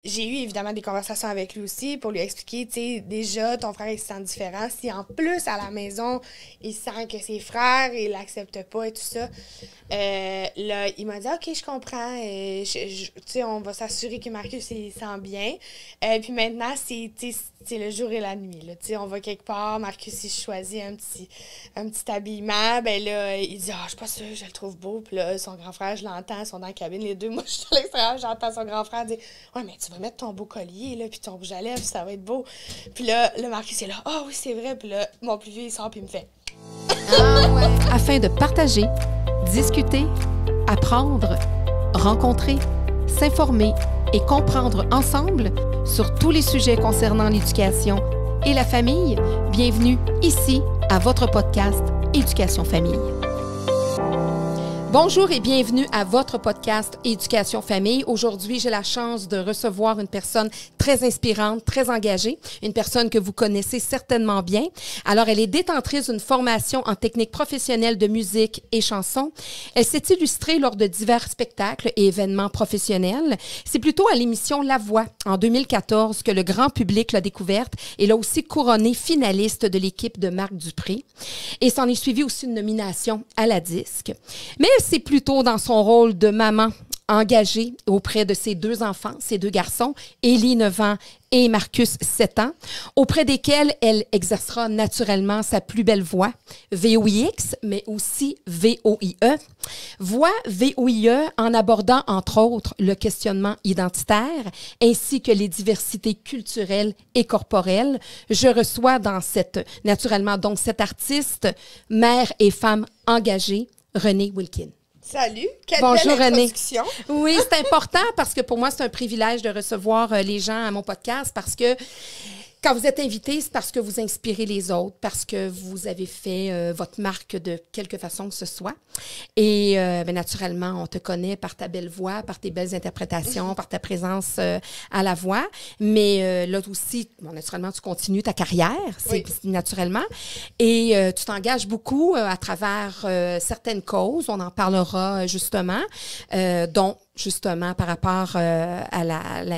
J'ai eu évidemment des conversations avec lui aussi pour lui expliquer, tu sais, déjà, ton frère, il se sent différent. Si en plus, à la maison, il sent que ses frères, il l'accepte pas et tout ça, là, il m'a dit, OK, je comprends. Tu sais, on va s'assurer que Marcus, il se sent bien. Puis maintenant, c'est le jour et la nuit, là. Tu sais, on va quelque part, Marcus, il choisit un petit habillement. Ben là, il dit, je suis pas sûre, je le trouve beau. Puis là, son grand frère, je l'entends, ils sont dans la cabine, les deux. Moi, je suis à l'extérieur, j'entends son grand frère dire, ouais, mais tu vas mettre ton beau collier, là, puis ton rouge à lèvres, ça va être beau. Puis là, le Marcus est là, oui, c'est vrai. Puis là, mon plus vieux, il sort, puis il me fait. Afin de partager, discuter, apprendre, rencontrer, s'informer et comprendre ensemble sur tous les sujets concernant l'éducation et la famille, bienvenue ici à votre podcast Éducation Famille. Bonjour et bienvenue à votre podcast Éducation Famille. Aujourd'hui, j'ai la chance de recevoir une personne très inspirante, très engagée, une personne que vous connaissez certainement bien. Alors, elle est détentrice d'une formation en technique professionnelle de musique et chansons. Elle s'est illustrée lors de divers spectacles et événements professionnels. C'est plutôt à l'émission La Voix, en 2014, que le grand public l'a découverte et l'a aussi couronnée finaliste de l'équipe de Marc Dupré. Et s'en est suivi aussi une nomination à la disque. Mais c'est plutôt dans son rôle de maman engagée auprès de ses deux enfants, ses deux garçons, Élie, 9 ans, et Marcus, 7 ans, auprès desquels elle exercera naturellement sa plus belle voix, VOIX, mais aussi VOIE. Voix VOIE en abordant, entre autres, le questionnement identitaire, ainsi que les diversités culturelles et corporelles. Je reçois naturellement, donc cette artiste, mère et femme engagée, Renée Wilkin. Salut, quelle Bonjour, belle introduction. Renée. Oui, c'est important parce que pour moi, c'est un privilège de recevoir les gens à mon podcast parce que quand vous êtes invité, c'est parce que vous inspirez les autres, parce que vous avez fait votre marque de quelque façon que ce soit. Et naturellement, on te connaît par ta belle voix, par tes belles interprétations, par ta présence à la voix. Mais là aussi, naturellement, tu continues ta carrière, c'est naturellement. Et tu t'engages beaucoup à travers certaines causes. On en parlera justement, dont justement par rapport à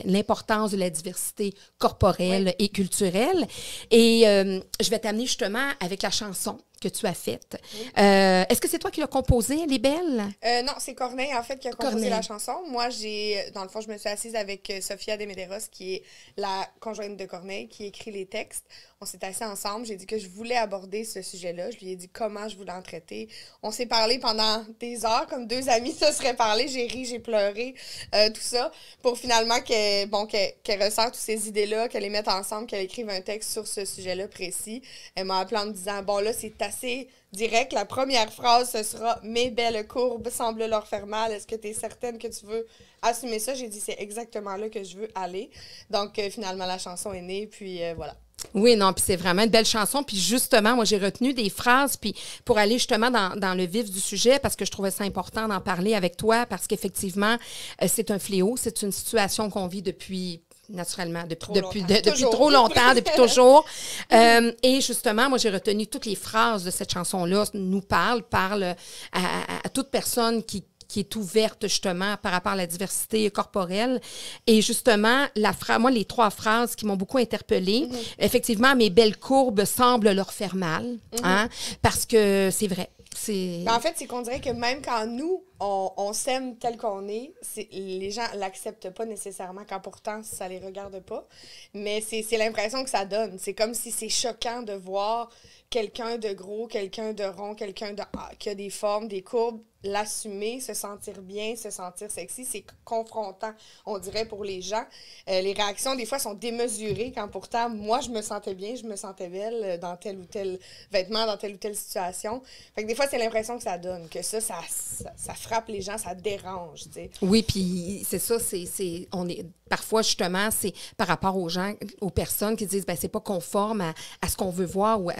l'importance de la diversité corporelle et culturelle. Et je vais t'amener justement avec la chanson que tu as faite. Oui. Est-ce que c'est toi qui l'as composée, Elle est belle? Non, c'est Corneille, en fait, qui a composé la chanson. Moi, dans le fond, je me suis assise avec Sophia de Medeiros, qui est la conjointe de Corneille, qui écrit les textes. On s'est assis ensemble. J'ai dit que je voulais aborder ce sujet-là. Je lui ai dit comment je voulais en traiter. On s'est parlé pendant des heures, comme deux amis se seraient parlé. J'ai ri, j'ai pleuré, tout ça, pour finalement qu'elle ressorte toutes ces idées-là, qu'elle les mette ensemble, qu'elle écrive un texte sur ce sujet-là précis. Elle m'a appelé en me disant, bon, là, c'est assez direct. La première phrase, ce sera « Mes belles courbes semblent leur faire mal. Est-ce que tu es certaine que tu veux assumer ça? » J'ai dit « C'est exactement là que je veux aller. » Donc, finalement, la chanson est née, puis voilà. Oui, non, puis c'est vraiment une belle chanson. Puis justement, moi, j'ai retenu des phrases puis pour aller justement dans le vif du sujet parce que je trouvais ça important d'en parler avec toi parce qu'effectivement, c'est un fléau. C'est une situation qu'on vit depuis naturellement, depuis trop longtemps, depuis toujours. Et justement, moi, j'ai retenu toutes les phrases de cette chanson-là, parle à toute personne qui est ouverte justement par rapport à la diversité corporelle. Et justement, moi, les 3 phrases qui m'ont beaucoup interpellée, effectivement, mes belles courbes semblent leur faire mal, hein, parce que c'est vrai. En fait, c'est qu'on dirait que même quand nous, on s'aime tel qu'on est, les gens l'acceptent pas nécessairement, quand pourtant, ça les regarde pas. Mais c'est l'impression que ça donne. C'est comme si c'est choquant de voir quelqu'un de gros, quelqu'un de rond, quelqu'un qui a des formes, des courbes, l'assumer, se sentir bien, se sentir sexy, c'est confrontant, on dirait, pour les gens. Les réactions, des fois, sont démesurées quand pourtant, moi, je me sentais bien, je me sentais belle dans tel ou tel vêtement, dans telle ou telle situation. Fait que des fois, c'est l'impression que ça donne, que ça frappe les gens, ça dérange, tu sais. Oui, puis c'est ça, parfois, justement, c'est par rapport aux gens, aux personnes qui disent, ben c'est pas conforme à ce qu'on veut voir ou à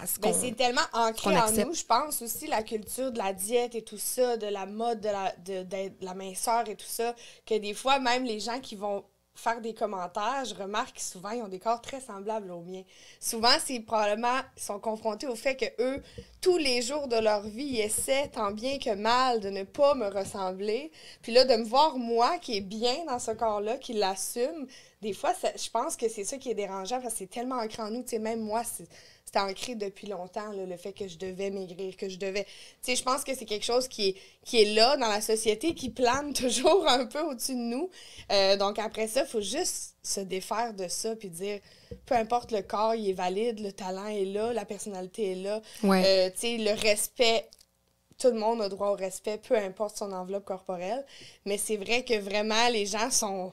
ce qu'on c'est tellement ancré en nous, je pense, aussi, la culture de la diète et tout ça, de la mode, de la minceur et tout ça, que des fois, même les gens qui vont faire des commentaires, je remarque que souvent, ils ont des corps très semblables aux miens. Souvent, c'est probablement, ils sont confrontés au fait que eux, tous les jours de leur vie, ils essaient, tant bien que mal, de ne pas me ressembler. Puis là, de me voir, moi, qui est bien dans ce corps-là, qui l'assume, des fois, je pense que c'est ça qui est dérangeant, parce que c'est tellement ancré en nous. Tu sais, même moi, c'était ancré depuis longtemps, là, le fait que je devais maigrir, que je devais... Tu sais, je pense que c'est quelque chose qui est là dans la société, qui plane toujours un peu au-dessus de nous. Donc après ça, il faut juste se défaire de ça puis dire, peu importe le corps, il est valide, le talent est là, la personnalité est là. Ouais. Tu sais, le respect... Tout le monde a droit au respect, peu importe son enveloppe corporelle. Mais c'est vrai que vraiment, les gens sont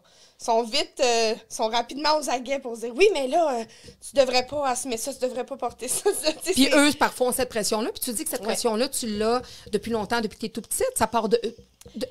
rapidement aux aguets pour dire « Oui, mais là, tu devrais pas assumer ça, tu devrais pas porter ça. » Puis eux, parfois, ont cette pression-là. Puis tu dis que cette pression-là, tu l'as depuis longtemps, depuis que tu es tout petite. Ça part de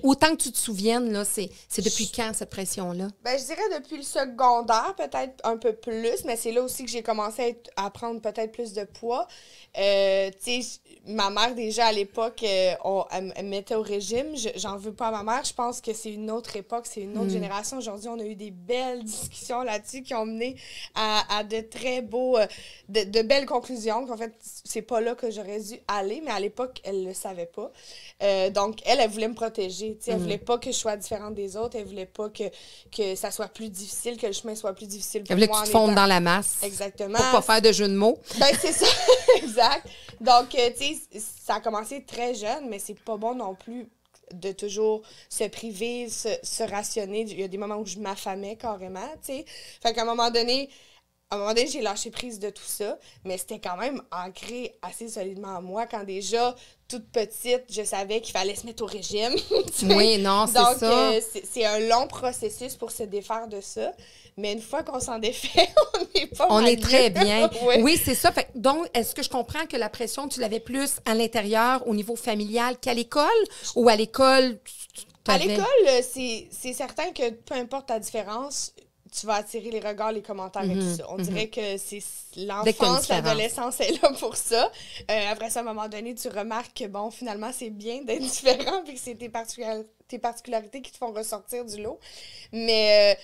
autant que tu te souviennes, là, c'est depuis quand, cette pression-là? Ben, je dirais depuis le secondaire, peut-être un peu plus, mais c'est là aussi que j'ai commencé à prendre peut-être plus de poids. Tu sais, ma mère, déjà, à l'époque, elle me mettait au régime. J'en veux pas à ma mère. Je pense que c'est une autre époque, c'est une autre génération. Aujourd'hui, on a eu des belles discussions là-dessus qui ont mené à de très beaux... de belles conclusions. En fait, c'est pas là que j'aurais dû aller, mais à l'époque, elle le savait pas. Donc, elle voulait me protéger. Elle voulait pas que je sois différente des autres. Elle voulait pas que ça soit plus difficile, que le chemin soit plus difficile pour moi. Elle voulait que tu te fondes dans la masse. Exactement. Pour pas faire de jeu de mots. Ben, c'est ça. Exact. Donc, tu sais, ça a commencé très jeune, mais c'est pas bon non plus de toujours se priver, se rationner. Il y a des moments où je m'affamais carrément, tu sais. Fait qu'à un moment donné, j'ai lâché prise de tout ça, mais c'était quand même ancré assez solidement en moi quand déjà, toute petite, je savais qu'il fallait se mettre au régime. Oui, non, c'est ça. Donc, c'est un long processus pour se défaire de ça. Mais une fois qu'on s'en défait, on n'est pas On mal est très mieux. bien. Ouais. Oui, c'est ça. Fait, donc, est-ce que je comprends que la pression, tu l'avais plus à l'intérieur, au niveau familial, qu'à l'école? Ou à l'école, à l'école, c'est certain que peu importe ta différence, tu vas attirer les regards, les commentaires et tout ça. On dirait que c'est l'enfance, l'adolescence est là pour ça. Après ça, à un moment donné, tu remarques que, bon, finalement, c'est bien d'être différent puis que c'est tes particularités qui te font ressortir du lot. Mais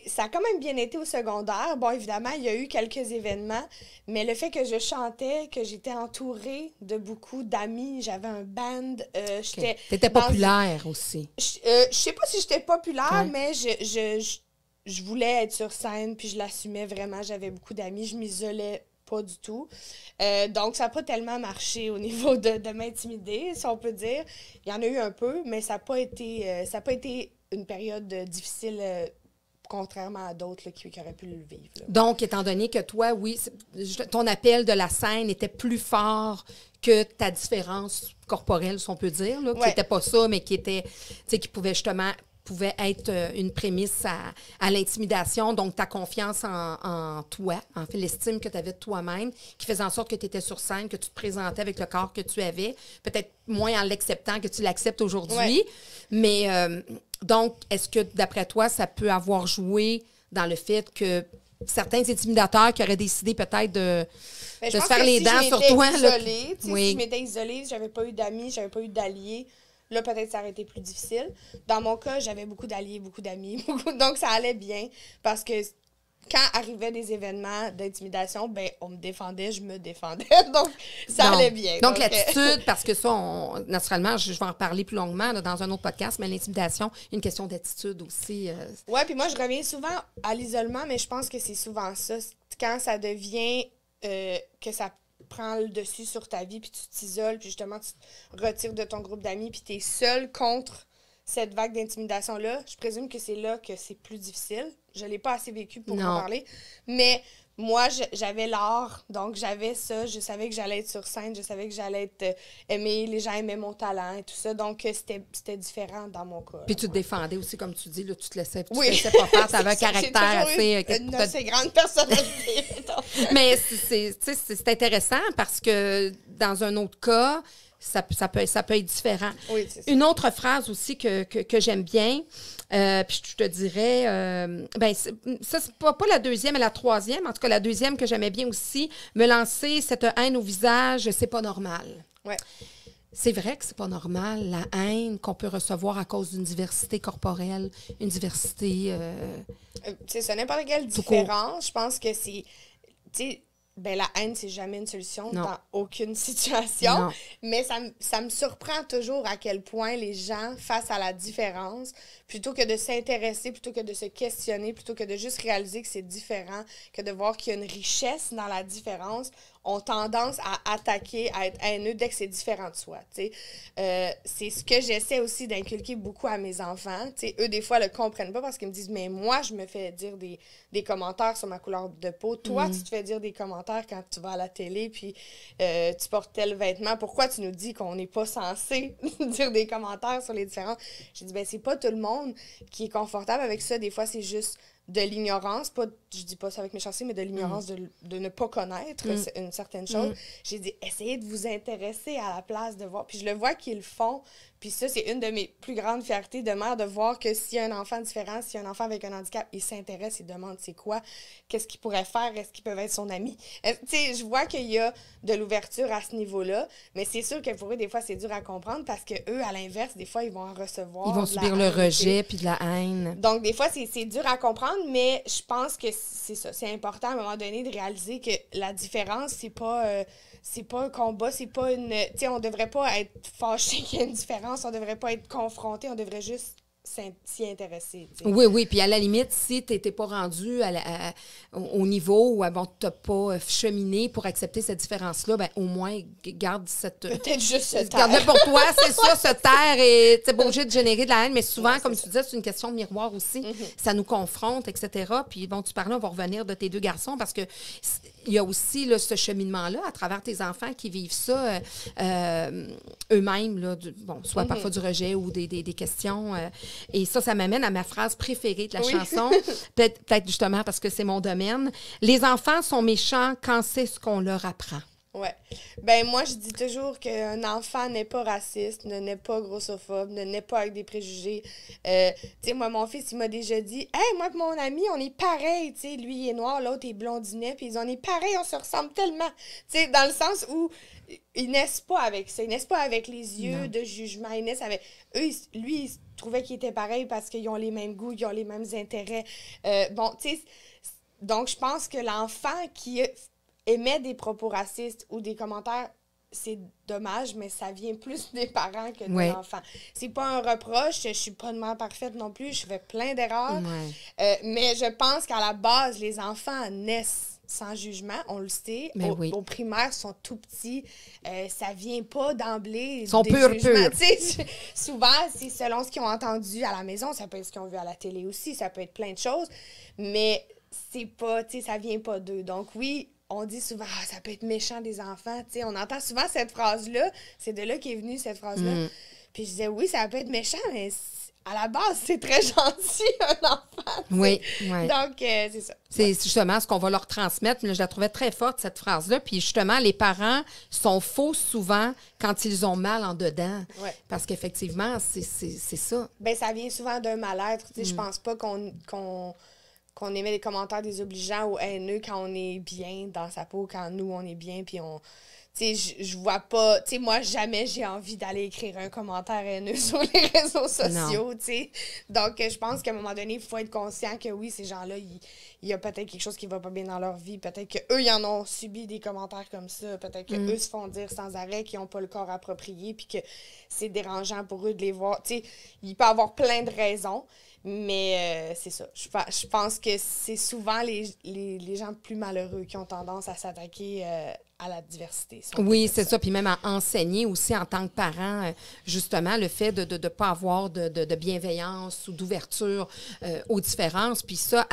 ça a quand même bien été au secondaire. Bon, évidemment, il y a eu quelques événements, mais le fait que je chantais, que j'étais entourée de beaucoup d'amis, j'avais un band, T'étais populaire aussi. Je sais pas si j'étais populaire, mais je voulais être sur scène, puis je l'assumais vraiment. J'avais beaucoup d'amis, je m'isolais pas du tout. Donc, ça n'a pas tellement marché au niveau de m'intimider, si on peut dire. Il y en a eu un peu, mais ça n'a pas été une période difficile, contrairement à d'autres là, qui auraient pu le vivre. Là. Donc, étant donné que toi, oui, ton appel de la scène était plus fort que ta différence corporelle, si on peut dire, là, qui n'était pas ça, mais qui était, tu sais, qui pouvait être une prémisse à l'intimidation, donc ta confiance en toi, en fait, l'estime que tu avais de toi-même, qui faisait en sorte que tu étais sur scène, que tu te présentais avec le corps que tu avais, peut-être moins en l'acceptant que tu l'acceptes aujourd'hui. Mais donc, est-ce que, d'après toi, ça peut avoir joué dans le fait que certains intimidateurs qui auraient décidé peut-être de se faire les dents sur toi? Si je m'étais isolée, si j'avais pas eu d'amis, j'avais pas eu d'alliés, là, peut-être ça aurait été plus difficile. Dans mon cas, j'avais beaucoup d'alliés, beaucoup d'amis. Donc, ça allait bien parce que quand arrivaient des événements d'intimidation, ben on me défendait, je me défendais. Donc, ça allait bien. Donc, l'attitude, parce que ça, naturellement, je vais en reparler plus longuement là, dans un autre podcast, mais l'intimidation, une question d'attitude aussi. Oui, puis moi, je reviens souvent à l'isolement, mais je pense que c'est souvent ça. Quand ça devient que ça prend le dessus sur ta vie, puis tu t'isoles, puis justement, tu te retires de ton groupe d'amis, puis tu es seul contre cette vague d'intimidation-là. Je présume que c'est là que c'est plus difficile. Je ne l'ai pas assez vécu pour en parler. Mais moi, j'avais l'art, donc j'avais ça. Je savais que j'allais être sur scène, je savais que j'allais être aimée, les gens aimaient mon talent et tout ça. Donc, c'était différent dans mon cas. Puis tu te défendais aussi, comme tu dis, là, tu te laissais pas faire. Tu avais un caractère assez... Une assez grande personnalité. Mais c'est intéressant parce que dans un autre cas, ça peut être différent. Oui, c'est ça. Une autre phrase aussi que j'aime bien, puis je te dirais, ça, c'est pas la deuxième, mais la troisième. En tout cas, la deuxième que j'aimais bien aussi, me lancer cette haine au visage, c'est pas normal. Ouais. C'est vrai que c'est pas normal, la haine qu'on peut recevoir à cause d'une diversité corporelle, une diversité... c'est ça, n'importe quelle différence. Je pense que c'est... Ben, la haine, c'est jamais une solution dans aucune situation. Non. Mais ça me surprend toujours à quel point les gens, face à la différence, plutôt que de s'intéresser, plutôt que de se questionner, plutôt que de juste réaliser que c'est différent, que de voir qu'il y a une richesse dans la différence, ont tendance à attaquer, à être haineux dès que c'est différent de soi. C'est ce que j'essaie aussi d'inculquer beaucoup à mes enfants. T'sais, eux, des fois, ne le comprennent pas parce qu'ils me disent « Mais moi, je me fais dire des commentaires sur ma couleur de peau. Toi, tu te fais dire des commentaires quand tu vas à la télé puis tu portes tel vêtement. Pourquoi tu nous dis qu'on n'est pas censé dire des commentaires sur les différences? » J'ai dit « Ben, c'est pas tout le monde qui est confortable avec ça. Des fois, c'est juste... de l'ignorance, pas, je dis pas ça avec méchanceté, mais de l'ignorance de ne pas connaître une certaine chose. J'ai dit, essayez de vous intéresser à la place de voir. Puis je le vois qu'ils le font. Puis ça, c'est une de mes plus grandes fiertés de mère, de voir que s'il y a un enfant différent, s'il y a un enfant avec un handicap, il s'intéresse, il demande c'est quoi, qu'est-ce qu'il pourrait faire, est-ce qu'ils peuvent être son ami. Tu sais, je vois qu'il y a de l'ouverture à ce niveau-là, mais c'est sûr que pour eux, des fois, c'est dur à comprendre parce que eux, à l'inverse, des fois, ils vont en recevoir. Ils vont subir le rejet puis de la haine. Donc, des fois, c'est dur à comprendre, mais je pense que c'est ça. C'est important à un moment donné de réaliser que la différence, c'est pas un combat, c'est pas une... Tu sais, on devrait pas être fâché qu'il y ait une différence, on devrait pas être confronté, on devrait juste s'y intéresser. T'sais. Oui, puis à la limite, si tu n'étais pas rendu au niveau où bon, tu n'as pas cheminé pour accepter cette différence-là, ben, au moins, garde cette... Peut-être juste se taire. Garde-le pour toi, c'est ça, se taire et tu n'es pas obligé de générer de la haine, mais souvent, comme tu disais, c'est une question de miroir aussi. Ça nous confronte, etc. Puis bon, tu parlais, on va revenir de tes deux garçons parce que il y a aussi là, ce cheminement-là à travers tes enfants qui vivent ça eux-mêmes, là, soit parfois du rejet ou des questions. Et ça m'amène à ma phrase préférée de la chanson. Peut-être justement parce que c'est mon domaine. Les enfants sont méchants quand c'est ce qu'on leur apprend. Ouais. Ben moi, je dis toujours qu'un enfant n'est pas raciste, ne naît pas grossophobe, ne naît pas avec des préjugés. Tu sais, moi, mon fils, il m'a déjà dit « Hey, moi et mon ami, on est pareils. » Tu sais, lui, il est noir, l'autre est blondinet, puis on est pareils, on se ressemble tellement. Tu sais, dans le sens où ils naissent pas avec ça. Ils naissent pas avec les yeux de jugement. Ils naissent avec... Eux, lui, il trouvait qu'ils étaient pareils parce qu'ils ont les mêmes goûts, ils ont les mêmes intérêts. Bon, tu sais, donc je pense que l'enfant qui émet des propos racistes ou des commentaires, c'est dommage, mais ça vient plus des parents que de l'enfant. C'est pas un reproche, je suis pas une mère parfaite non plus, je fais plein d'erreurs, mais je pense qu'à la base, les enfants naissent sans jugement, on le sait. Au primaire, ils sont tout petits. Ça vient pas d'emblée. Ils sont purs. Souvent, c'est selon ce qu'ils ont entendu à la maison. Ça peut être ce qu'ils ont vu à la télé aussi. Ça peut être plein de choses. Mais c'est pas, ça vient pas d'eux. Donc oui, on dit souvent, ça peut être méchant des enfants. On entend souvent cette phrase-là. C'est de là qu'est venue cette phrase-là. Puis je disais, oui, ça peut être méchant, mais à la base, c'est très gentil, un enfant. Oui. Donc, c'est ça. C'est justement ce qu'on va leur transmettre. Mais je la trouvais très forte, cette phrase-là. Puis justement, les parents sont faux souvent quand ils ont mal en dedans. Parce qu'effectivement, c'est ça. Bien, ça vient souvent d'un mal-être. Je pense pas qu'on émet des commentaires désobligeants ou haineux quand on est bien dans sa peau, quand nous, on est bien, puis on... Tu sais, je vois pas... Tu sais, moi, jamais j'ai envie d'aller écrire un commentaire haineux sur les réseaux sociaux, tu sais. Donc, je pense qu'à un moment donné, il faut être conscient que oui, ces gens-là, il y a peut-être quelque chose qui va pas bien dans leur vie. Peut-être qu'eux, ils en ont subi des commentaires comme ça. Peut-être qu'eux se font dire sans arrêt qu'ils n'ont pas le corps approprié puis que c'est dérangeant pour eux de les voir. Tu sais, il peut y avoir plein de raisons. Mais c'est ça. Je pense que c'est souvent les gens plus malheureux qui ont tendance à s'attaquer à la diversité. Oui, c'est ça. Puis même à enseigner aussi en tant que parent, justement, le fait de ne pas avoir de bienveillance ou d'ouverture aux différences. Puis ça,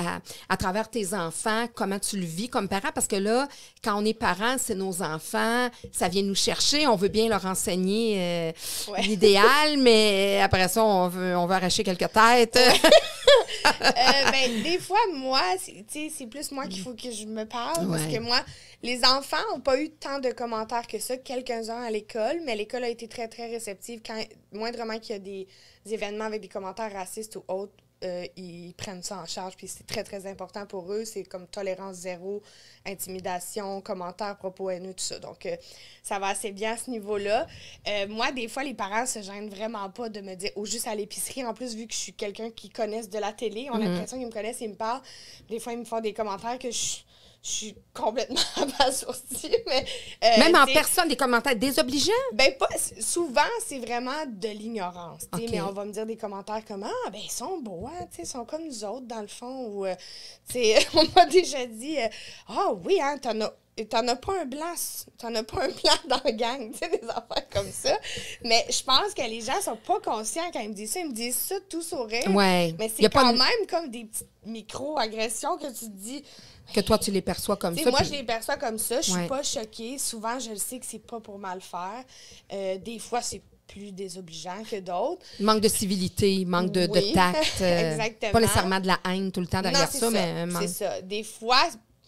à travers tes enfants, comment tu le vis comme parent? Parce que là, quand on est parent, c'est nos enfants, ça vient nous chercher, on veut bien leur enseigner l'idéal, mais après ça, on veut arracher quelques têtes. Ben, des fois, moi, c'est plus moi qu'il faut que je me parle, parce que moi, les enfants n'ont pas eu tant de commentaires que ça, quelques-uns à l'école, mais l'école a été très, très réceptive. Moindrement qu'il y a des événements avec des commentaires racistes ou autres, ils prennent ça en charge, puis c'est très, très important pour eux. C'est comme tolérance zéro, intimidation, commentaires, propos haineux, tout ça. Donc, ça va assez bien à ce niveau-là. Moi, des fois, les parents se gênent vraiment pas de me dire, ou juste à l'épicerie. En plus, vu que je suis quelqu'un qui connaisse de la télé, on a l'impression qu'ils me connaissent, ils me parlent. Des fois, ils me font des commentaires que je suis complètement abasourdie, mais... Même en personne, des commentaires désobligeants? Ben, pas... Souvent, c'est vraiment de l'ignorance, okay. Mais on va me dire des commentaires comme « Ah, ben, ils sont beaux, hein, ils sont comme nous autres, dans le fond. » Ou, on m'a déjà dit « Ah oui, hein, t'en as pas un blanc dans la gang, tu sais, des affaires comme ça. » Mais je pense que les gens sont pas conscients quand ils me disent ça. Ils me disent ça tout sourire. Ouais. Mais c'est quand même comme des petites micro-agressions que tu te dis... Que toi, tu les perçois comme ça. Moi, je les perçois comme ça. Je suis pas choquée. Souvent, je le sais que c'est pas pour mal faire. Des fois, c'est plus désobligeant que d'autres. Manque de civilité, manque de tact. Exactement. Pas nécessairement de la haine tout le temps derrière ça, mais... C'est ça. Des fois,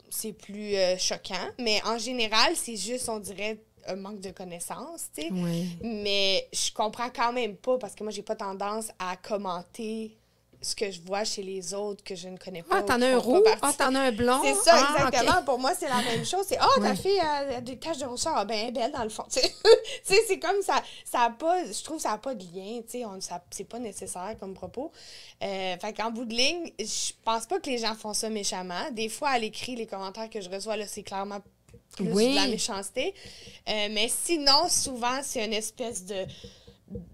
c'est plus choquant, mais en général, c'est juste, on dirait, un manque de connaissances, tu sais. Oui. Mais je comprends quand même pas, parce que moi, j'ai pas tendance à commenter ce que je vois chez les autres que je ne connais pas. Ah, t'en as un roux? Ah, t'en as un blond? C'est ça, exactement. Okay. Pour moi, c'est la même chose. C'est, ta fille a des taches de rousseur. Ah, ben, elle est belle, dans le fond. Tu sais, c'est comme ça. Ça a pas, je trouve que ça n'a pas de lien. Tu sais, c'est pas nécessaire comme propos. Fait qu'en bout de ligne, je pense pas que les gens font ça méchamment. Des fois, à l'écrit, les commentaires que je reçois, là, c'est clairement plus de la méchanceté. Mais sinon, souvent, c'est une espèce de...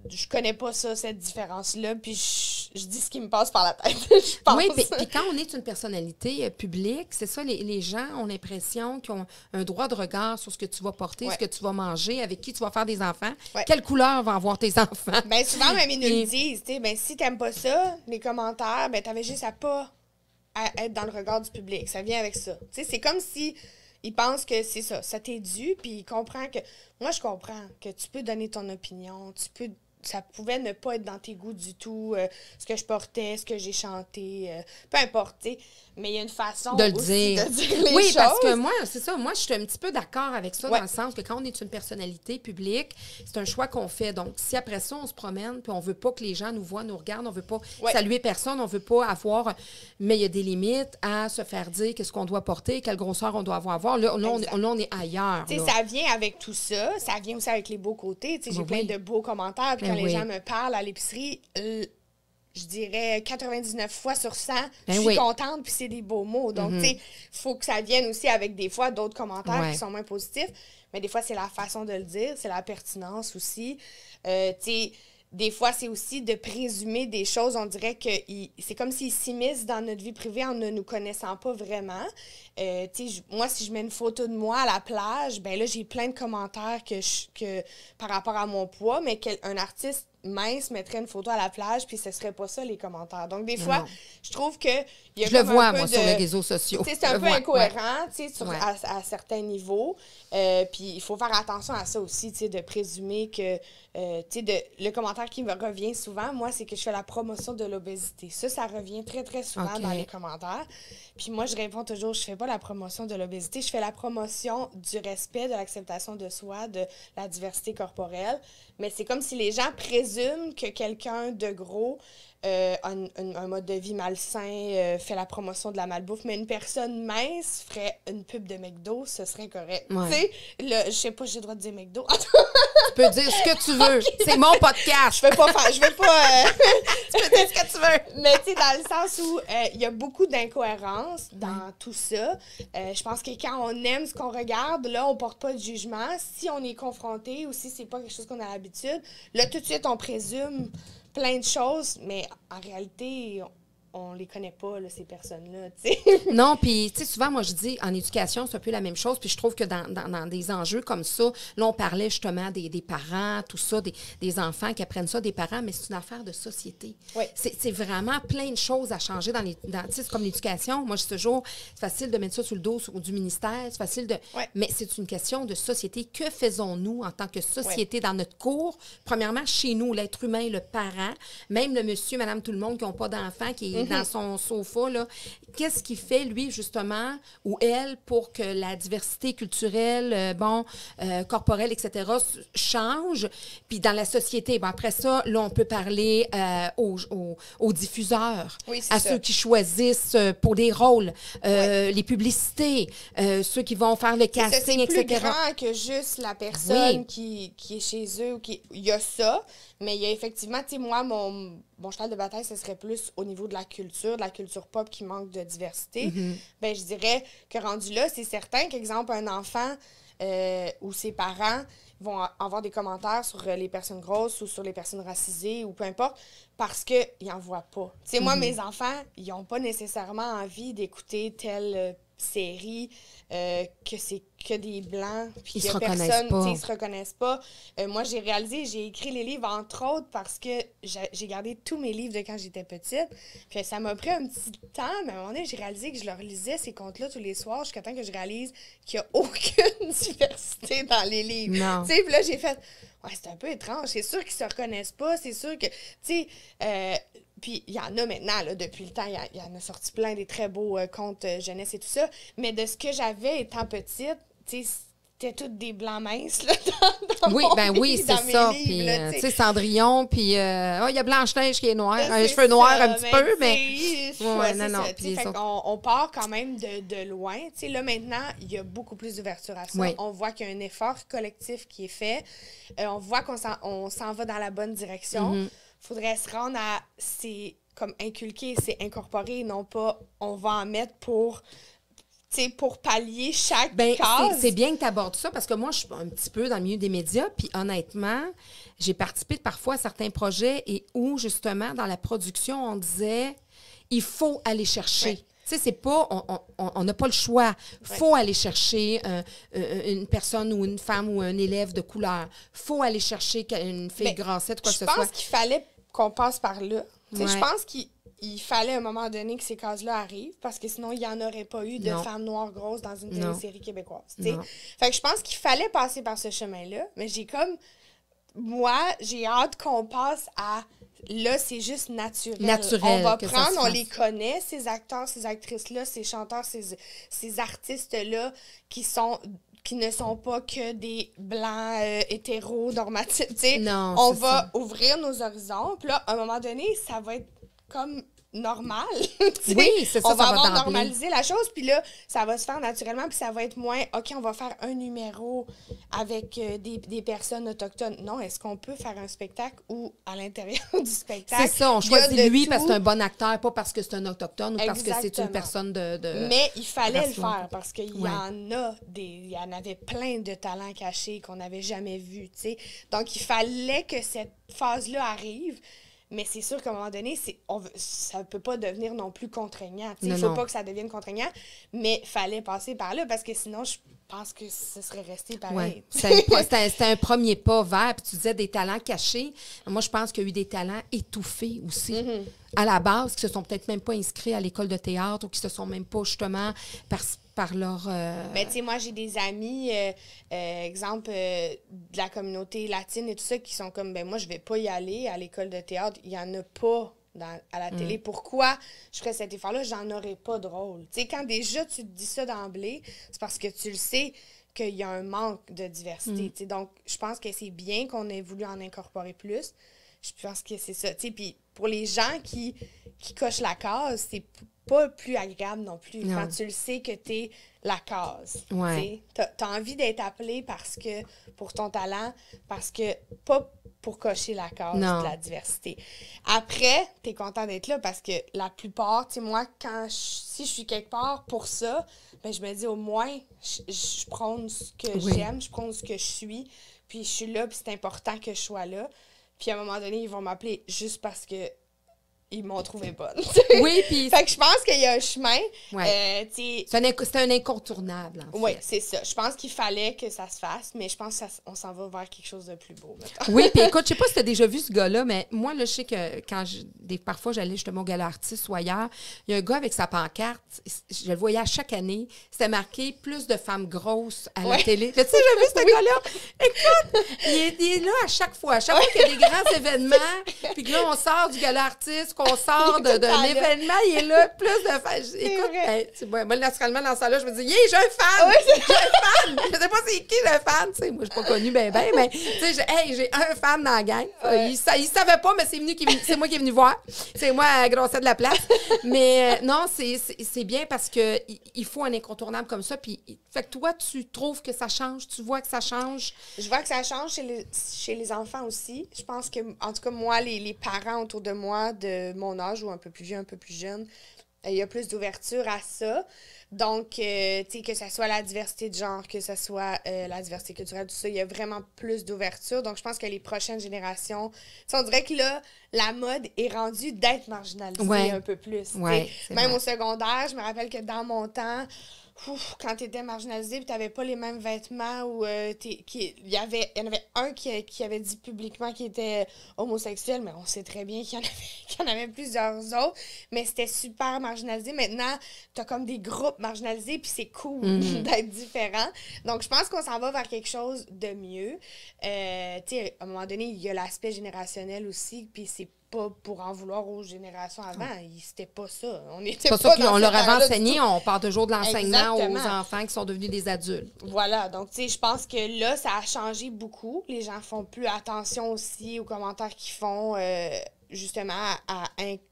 Je connais pas ça, cette différence-là, puis je dis ce qui me passe par la tête, je pense. Oui, puis quand on est une personnalité publique, c'est ça, les gens ont l'impression qu'ils ont un droit de regard sur ce que tu vas porter, ce que tu vas manger, avec qui tu vas faire des enfants, quelle couleur vont avoir tes enfants. Bien, souvent, même, ils nous le disent, tu sais, ben, si t'aimes pas ça, les commentaires, ben, t'avais juste à être dans le regard du public, ça vient avec ça. Tu sais, c'est comme si... Il pense que c'est ça t'est dû, puis il comprend que... Moi, je comprends que tu peux donner ton opinion, ça pouvait ne pas être dans tes goûts du tout, ce que je portais, ce que j'ai chanté, peu importe, tu sais. Mais il y a une façon de le aussi dire. De dire les oui, choses. Parce que moi, c'est ça, moi, je suis un petit peu d'accord avec ça, dans le sens que quand on est une personnalité publique, c'est un choix qu'on fait. Donc, si après ça, on se promène, puis on veut pas que les gens nous voient, nous regardent, on veut pas saluer personne, on veut pas avoir... Mais il y a des limites à se faire dire qu'est-ce qu'on doit porter, quelle grosseur on doit avoir. Là, on est ailleurs. Tu sais, ça vient avec tout ça. Ça vient aussi avec les beaux côtés. Tu sais, j'ai plein de beaux commentaires. Puis quand les gens me parlent à l'épicerie... je dirais 99 fois sur 100, je suis contente, puis c'est des beaux mots. Donc, tu sais, il faut que ça vienne aussi avec des fois d'autres commentaires qui sont moins positifs. Mais des fois, c'est la façon de le dire, c'est la pertinence aussi. Tu sais, des fois, c'est aussi de présumer des choses. On dirait que c'est comme s'ils s'immiscent dans notre vie privée en ne nous connaissant pas vraiment. Tu sais, moi, si je mets une photo de moi à la plage, ben là, j'ai plein de commentaires que par rapport à mon poids, mais qu'un artiste mince mettrait une photo à la plage, puis ce serait pas ça, les commentaires. Donc, des fois, je trouve que... Y a je le vois, moi, sur les réseaux sociaux. C'est un peu incohérent, tu sais, à certains niveaux. Puis, il faut faire attention à ça aussi, tu sais, de présumer que... tu sais, le commentaire qui me revient souvent, moi, c'est que je fais la promotion de l'obésité. Ça revient très, très souvent dans les commentaires. Puis moi, je réponds toujours, je fais pas la promotion de l'obésité, je fais la promotion du respect, de l'acceptation de soi, de la diversité corporelle. Mais c'est comme si les gens présument que quelqu'un de gros a un mode de vie malsain, fait la promotion de la malbouffe, mais une personne mince ferait une pub de McDo, ce serait correct. Tu sais, je sais pas, j'ai le droit de dire McDo. Tu peux dire ce que tu veux. C'est mon podcast. Je veux pas... tu peux dire ce que tu veux. Mais tu sais, dans le sens où il y a beaucoup d'incohérences dans tout ça. Je pense que quand on aime ce qu'on regarde, là, on porte pas de jugement. Si on est confronté ou si c'est pas quelque chose qu'on a l'habitude, là, tout de suite, on présume plein de choses, mais en réalité, on les connaît pas, là, ces personnes-là, tu sais. Non, puis, tu sais, souvent, moi, je dis, en éducation, c'est un peu la même chose, puis je trouve que dans des enjeux comme ça, là, on parlait justement des parents, tout ça, des enfants qui apprennent ça, des parents, mais c'est une affaire de société. Oui. C'est vraiment plein de choses à changer tu sais, c'est comme l'éducation. Moi, je dis toujours, c'est facile de mettre ça sur le dos du ministère, c'est facile de... Ouais. Mais c'est une question de société. Que faisons-nous en tant que société dans notre cours? Premièrement, chez nous, l'être humain, le parent, même le monsieur, madame, tout le monde qui n'ont pas d'enfants, qui dans son sofa, là. Qu'est-ce qu'il fait, lui, justement, ou elle, pour que la diversité culturelle, corporelle, etc., change? Puis dans la société, après ça, là, on peut parler aux diffuseurs, à ceux qui choisissent pour des rôles, les publicités, ceux qui vont faire le casting, etc. C'est plus grand que juste la personne qui est chez eux. Il y a ça, mais il y a effectivement, tu sais, moi, mon cheval de bataille, ce serait plus au niveau de la culture pop qui manque de diversité. Ben, je dirais que rendu là, c'est certain qu'exemple, un enfant ou ses parents vont avoir des commentaires sur les personnes grosses ou sur les personnes racisées ou peu importe, parce qu'ils n'en voient pas. Tu sais, moi, mes enfants, ils n'ont pas nécessairement envie d'écouter telle série que c'est que des blancs, puis que personne, ils se reconnaissent pas. Moi, j'ai réalisé, j'ai écrit les livres, entre autres, parce que j'ai gardé tous mes livres de quand j'étais petite. Puis ça m'a pris un petit temps, mais à un moment donné, j'ai réalisé que je leur lisais ces contes-là tous les soirs, jusqu'à temps que je réalise qu'il n'y a aucune diversité dans les livres. Tu sais, puis là, j'ai fait, ouais, c'est un peu étrange. C'est sûr qu'ils se reconnaissent pas, c'est sûr que, tu sais, puis il y en a maintenant, là, depuis le temps, il y en a sorti plein des très beaux contes jeunesse et tout ça. Mais de ce que j'avais étant petite, tu sais, c'était toutes des blancs minces, là, dans oui, c'est ça. Puis, tu sais, Cendrillon, puis il y a Blanche-Neige qui est noire, cheveux noirs un petit peu, mais... on part quand même de loin. Tu sais, là, maintenant, il y a beaucoup plus d'ouverture à ça. Oui. On voit qu'il y a un effort collectif qui est fait. On voit qu'on s'en va dans la bonne direction. Faudrait se rendre à... C'est comme inculquer, c'est incorporer, non pas on va en mettre pour pallier chaque case. C'est bien que tu abordes ça, parce que moi, je suis un petit peu dans le milieu des médias, puis honnêtement, j'ai participé parfois à certains projets et où, justement, dans la production, on disait, il faut aller chercher. Oui. Tu sais, c'est pas... On n'a pas le choix. Il faut aller chercher une personne ou une femme ou un élève de couleur. Il faut aller chercher une fille grassette, quoi que ce soit. Je pense qu'il fallait qu'on passe par là. Je pense qu'il fallait à un moment donné que ces cases-là arrivent, parce que sinon, il n'y en aurait pas eu de femmes noires grosses dans une télésérie québécoise. Fait que je pense qu'il fallait passer par ce chemin-là, mais j'ai hâte qu'on passe à... Là, c'est juste naturel. On va prendre, on les connaît, ces acteurs, ces actrices-là, ces chanteurs, ces artistes-là qui ne sont pas que des blancs hétéro-normatifs. On va ouvrir nos horizons. Puis là, à un moment donné, ça va être comme normal. Oui, c'est ça. On va avoir normalisé la chose, puis là, ça va se faire naturellement, puis ça va être moins, OK, on va faire un numéro avec des personnes autochtones. Non, est-ce qu'on peut faire un spectacle où, à l'intérieur du spectacle... C'est ça, on choisit lui parce que c'est un bon acteur, pas parce que c'est un autochtone ou parce que c'est une personne de Mais il fallait le faire, parce qu'il y y en avait plein de talents cachés qu'on n'avait jamais vus, tu sais. Donc, il fallait que cette phase-là arrive. Mais c'est sûr qu'à un moment donné, ça ne peut pas devenir non plus contraignant. Il ne faut pas que ça devienne contraignant, mais il fallait passer par là, parce que sinon, je pense que ce serait resté pareil. C'était un premier pas vers. Puis tu disais des talents cachés. Moi, je pense qu'il y a eu des talents étouffés aussi. À la base, qui se sont peut-être même pas inscrits à l'école de théâtre ou qui se sont même pas, justement, par leur... Ben, tu sais, moi, j'ai des amis, exemple, de la communauté latine et tout ça, qui sont comme, ben moi, je vais pas y aller à l'école de théâtre. Il y en a pas à la télé. Pourquoi je ferais cet effort-là? J'en aurais pas de rôle. Tu sais, quand déjà tu te dis ça d'emblée, c'est parce que tu le sais qu'il y a un manque de diversité. Tu sais, donc, je pense que c'est bien qu'on ait voulu en incorporer plus. Je pense que c'est ça. Tu sais, puis pour les gens qui cochent la case, c'est pas plus agréable non plus. Quand tu le sais que t'es la case. T'as envie d'être appelé pour ton talent, parce que pas pour cocher la case de la diversité. Après, t'es content d'être là, parce que la plupart, tu sais, moi, si je suis quelque part pour ça, ben je me dis au moins, je prône ce que j'aime, je prône ce que je suis, puis je suis là, puis c'est important que je sois là. Puis à un moment donné, ils vont m'appeler juste parce que ils m'ont trouvé bonne. Oui, puis... Fait que je pense qu'il y a un chemin. C'est un incontournable, en fait. Oui, c'est ça. Je pense qu'il fallait que ça se fasse, mais je pense qu'on s'en va vers quelque chose de plus beau, mettons. Oui, puis écoute, je sais pas si tu as déjà vu ce gars-là, mais moi, là, je sais que quand parfois, j'allais justement au gala artiste ou ailleurs, il y a un gars avec sa pancarte, je le voyais à chaque année, c'était marqué « Plus de femmes grosses à la télé ». Tu sais, j'ai vu ce gars-là. Écoute, il est là à chaque fois. À chaque fois qu'il y a des grands événements, puis que là, on sort du gala artiste, qu'on sort d'un événement, il est là, plus de fans. Écoute, moi, naturellement, dans ça là je me dis, j'ai un fan! Oui, j'ai un fan! Je sais pas c'est qui le fan, tu sais. Moi, je suis pas connue mais tu sais, j'ai un fan dans la gang. Il savait pas, mais c'est moi qui est venu voir. C'est moi, grossette de la place. Mais non, c'est bien parce que il faut un incontournable comme ça. Puis, fait que toi, tu trouves que ça change? Tu vois que ça change? Je vois que ça change chez les enfants aussi. Je pense que, en tout cas, moi, les parents autour de moi, de mon âge ou un peu plus vieux, un peu plus jeune, il y a plus d'ouverture à ça. Donc, tu sais, que ce soit la diversité de genre, que ce soit la diversité culturelle, tout ça, il y a vraiment plus d'ouverture. Donc, je pense que les prochaines générations, on dirait que là, la mode est rendue d'être marginalisée un peu plus. Ouais, même au secondaire, je me rappelle que dans mon temps, quand tu étais marginalisé et tu n'avais pas les mêmes vêtements ou il y en avait un qui avait dit publiquement qu'il était homosexuel, mais on sait très bien qu'il y en avait plusieurs autres, mais c'était super marginalisé. Maintenant, tu as comme des groupes marginalisés puis c'est cool d'être différent. Donc, je pense qu'on s'en va vers quelque chose de mieux. Tu sais, à un moment donné, il y a l'aspect générationnel aussi, puis c'est pas pour en vouloir aux générations avant. C'était pas ça. On était pas ça qu'on leur avait enseigné. On part toujours de l'enseignement aux enfants qui sont devenus des adultes. Voilà. Donc, tu sais, je pense que là, ça a changé beaucoup. Les gens font plus attention aussi aux commentaires qu'ils font, justement, à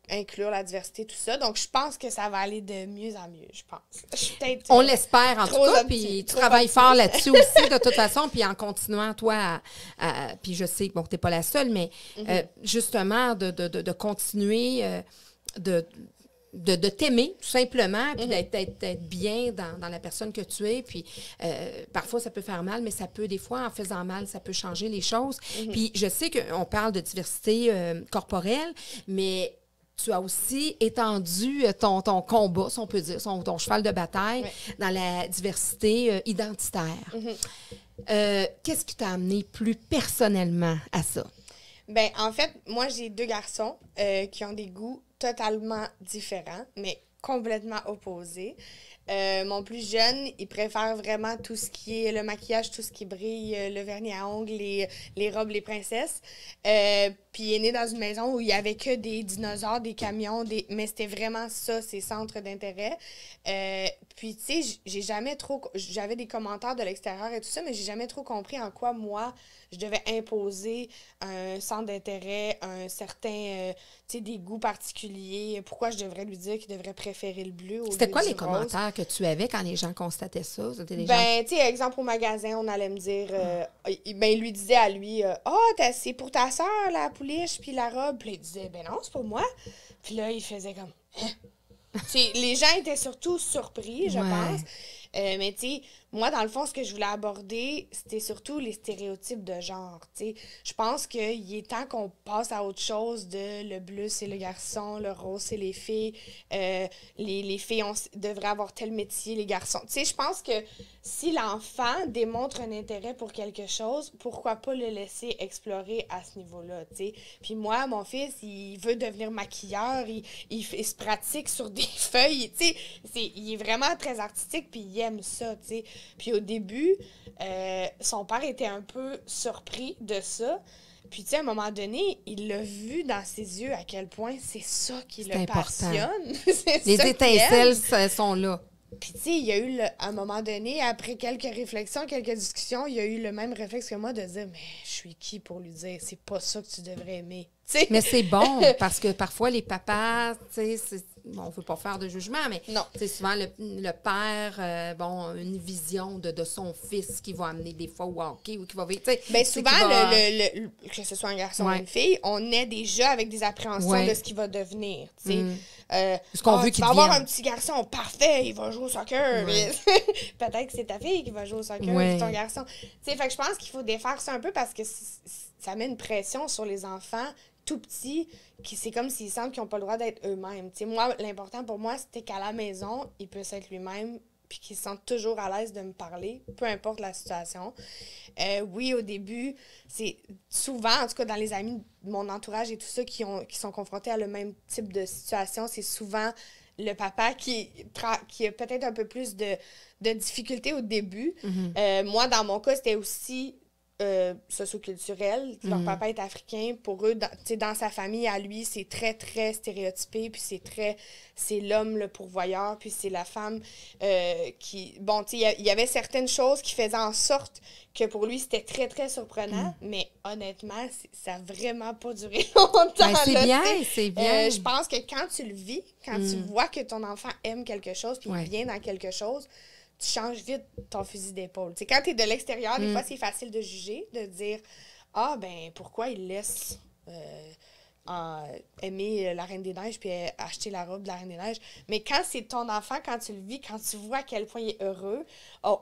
inclure la diversité, tout ça. Donc, je pense que ça va aller de mieux en mieux, je pense. On l'espère, en tout cas, puis tu travailles fort là-dessus aussi, de toute façon, puis en continuant, toi, puis je sais, bon, t'es pas la seule, mais justement, de continuer, de t'aimer, tout simplement, puis d'être bien dans la personne que tu es. Puis parfois, ça peut faire mal, mais ça peut, des fois, en faisant mal, ça peut changer les choses. Puis je sais qu'on parle de diversité corporelle, mais tu as aussi étendu ton combat, si on peut dire, ton cheval de bataille dans la diversité identitaire. Qu'est-ce qui t'a amené plus personnellement à ça? Ben, en fait, moi, j'ai 2 garçons qui ont des goûts totalement différents, mais complètement opposés. Mon plus jeune, il préfère vraiment tout ce qui est le maquillage, tout ce qui brille, le vernis à ongles, les robes, les princesses. Puis il est né dans une maison où il n'y avait que des dinosaures, des camions, mais c'était vraiment ça, ses centres d'intérêt. Puis, tu sais, j'avais des commentaires de l'extérieur et tout ça, mais j'ai jamais trop compris en quoi, moi, je devais imposer un centre d'intérêt, un certain, tu sais, des goûts particuliers. Pourquoi je devrais lui dire qu'il devrait préférer le bleu au lieu C'était quoi du les rose? commentaires que tu avais quand les gens constataient ça? Tu sais, exemple, au magasin, on allait me dire, il lui disait à lui, c'est pour ta soeur, la pouliche, puis la robe. Puis il disait, ben non, c'est pour moi. Puis là, il faisait comme, les gens étaient surtout surpris, je pense. Mais tu sais, moi, dans le fond, ce que je voulais aborder, c'était surtout les stéréotypes de genre, tu sais. Je pense qu'il est temps qu'on passe à autre chose de le bleu, c'est le garçon, le rose, c'est les filles. Les filles devraient avoir tel métier, les garçons. Tu sais, je pense que si l'enfant démontre un intérêt pour quelque chose, pourquoi pas le laisser explorer à ce niveau-là, tu sais. Puis moi, mon fils, il veut devenir maquilleur, il se pratique sur des feuilles, tu sais. Il est vraiment très artistique, puis il aime ça, tu sais. Puis au début, son père était un peu surpris de ça. Puis, tu sais, à un moment donné, il l'a vu dans ses yeux à quel point c'est ça qui le passionne. Les étincelles sont là. Puis, tu sais, il y a eu, à un moment donné, après quelques réflexions, quelques discussions, il y a eu le même réflexe que moi de dire, mais je suis qui pour lui dire, c'est pas ça que tu devrais aimer. T'sais. Mais c'est bon, parce que parfois, les papas, tu sais, on ne veut pas faire de jugement, mais souvent, le père, une vision de son fils qui va amener des fois au hockey ou qui va vivre. Bien, souvent, que ce soit un garçon ou une fille, on est déjà avec des appréhensions de ce qu'il va devenir. Ce qu'on veut qu'il va avoir un petit garçon parfait, il va jouer au soccer. Mais peut-être que c'est ta fille qui va jouer au soccer ou ton garçon. Fait que je pense qu'il faut défaire ça un peu parce que ça met une pression sur les enfants tout petits, c'est comme s'ils sentent qu'ils n'ont pas le droit d'être eux-mêmes. T'sais, moi, l'important pour moi, c'était qu'à la maison, il puisse être lui-même puis qu'ils se sentent toujours à l'aise de me parler, peu importe la situation. Oui, au début, c'est souvent, en tout cas dans les amis de mon entourage et tout ça, qui sont confrontés à le même type de situation, c'est souvent le papa qui a peut-être un peu plus de difficultés au début. Moi, dans mon cas, c'était aussi socioculturel. Leur papa est africain. Pour eux, dans sa famille, à lui, c'est très, très stéréotypé. Puis c'est l'homme le pourvoyeur, puis c'est la femme qui... Bon, tu sais, il y avait certaines choses qui faisaient en sorte que pour lui, c'était très, très surprenant. Mais honnêtement, ça n'a vraiment pas duré longtemps. Ben, c'est bien. Je pense que quand tu le vis, quand tu vois que ton enfant aime quelque chose, puis il vient dans quelque chose, tu changes vite ton fusil d'épaule. Tu sais, quand tu es de l'extérieur, des fois, c'est facile de juger, de dire « Ah, ben, pourquoi il laisse aimer la Reine des Neiges puis acheter la robe de la Reine des Neiges? » Mais quand c'est ton enfant, quand tu le vis, quand tu vois à quel point il est heureux,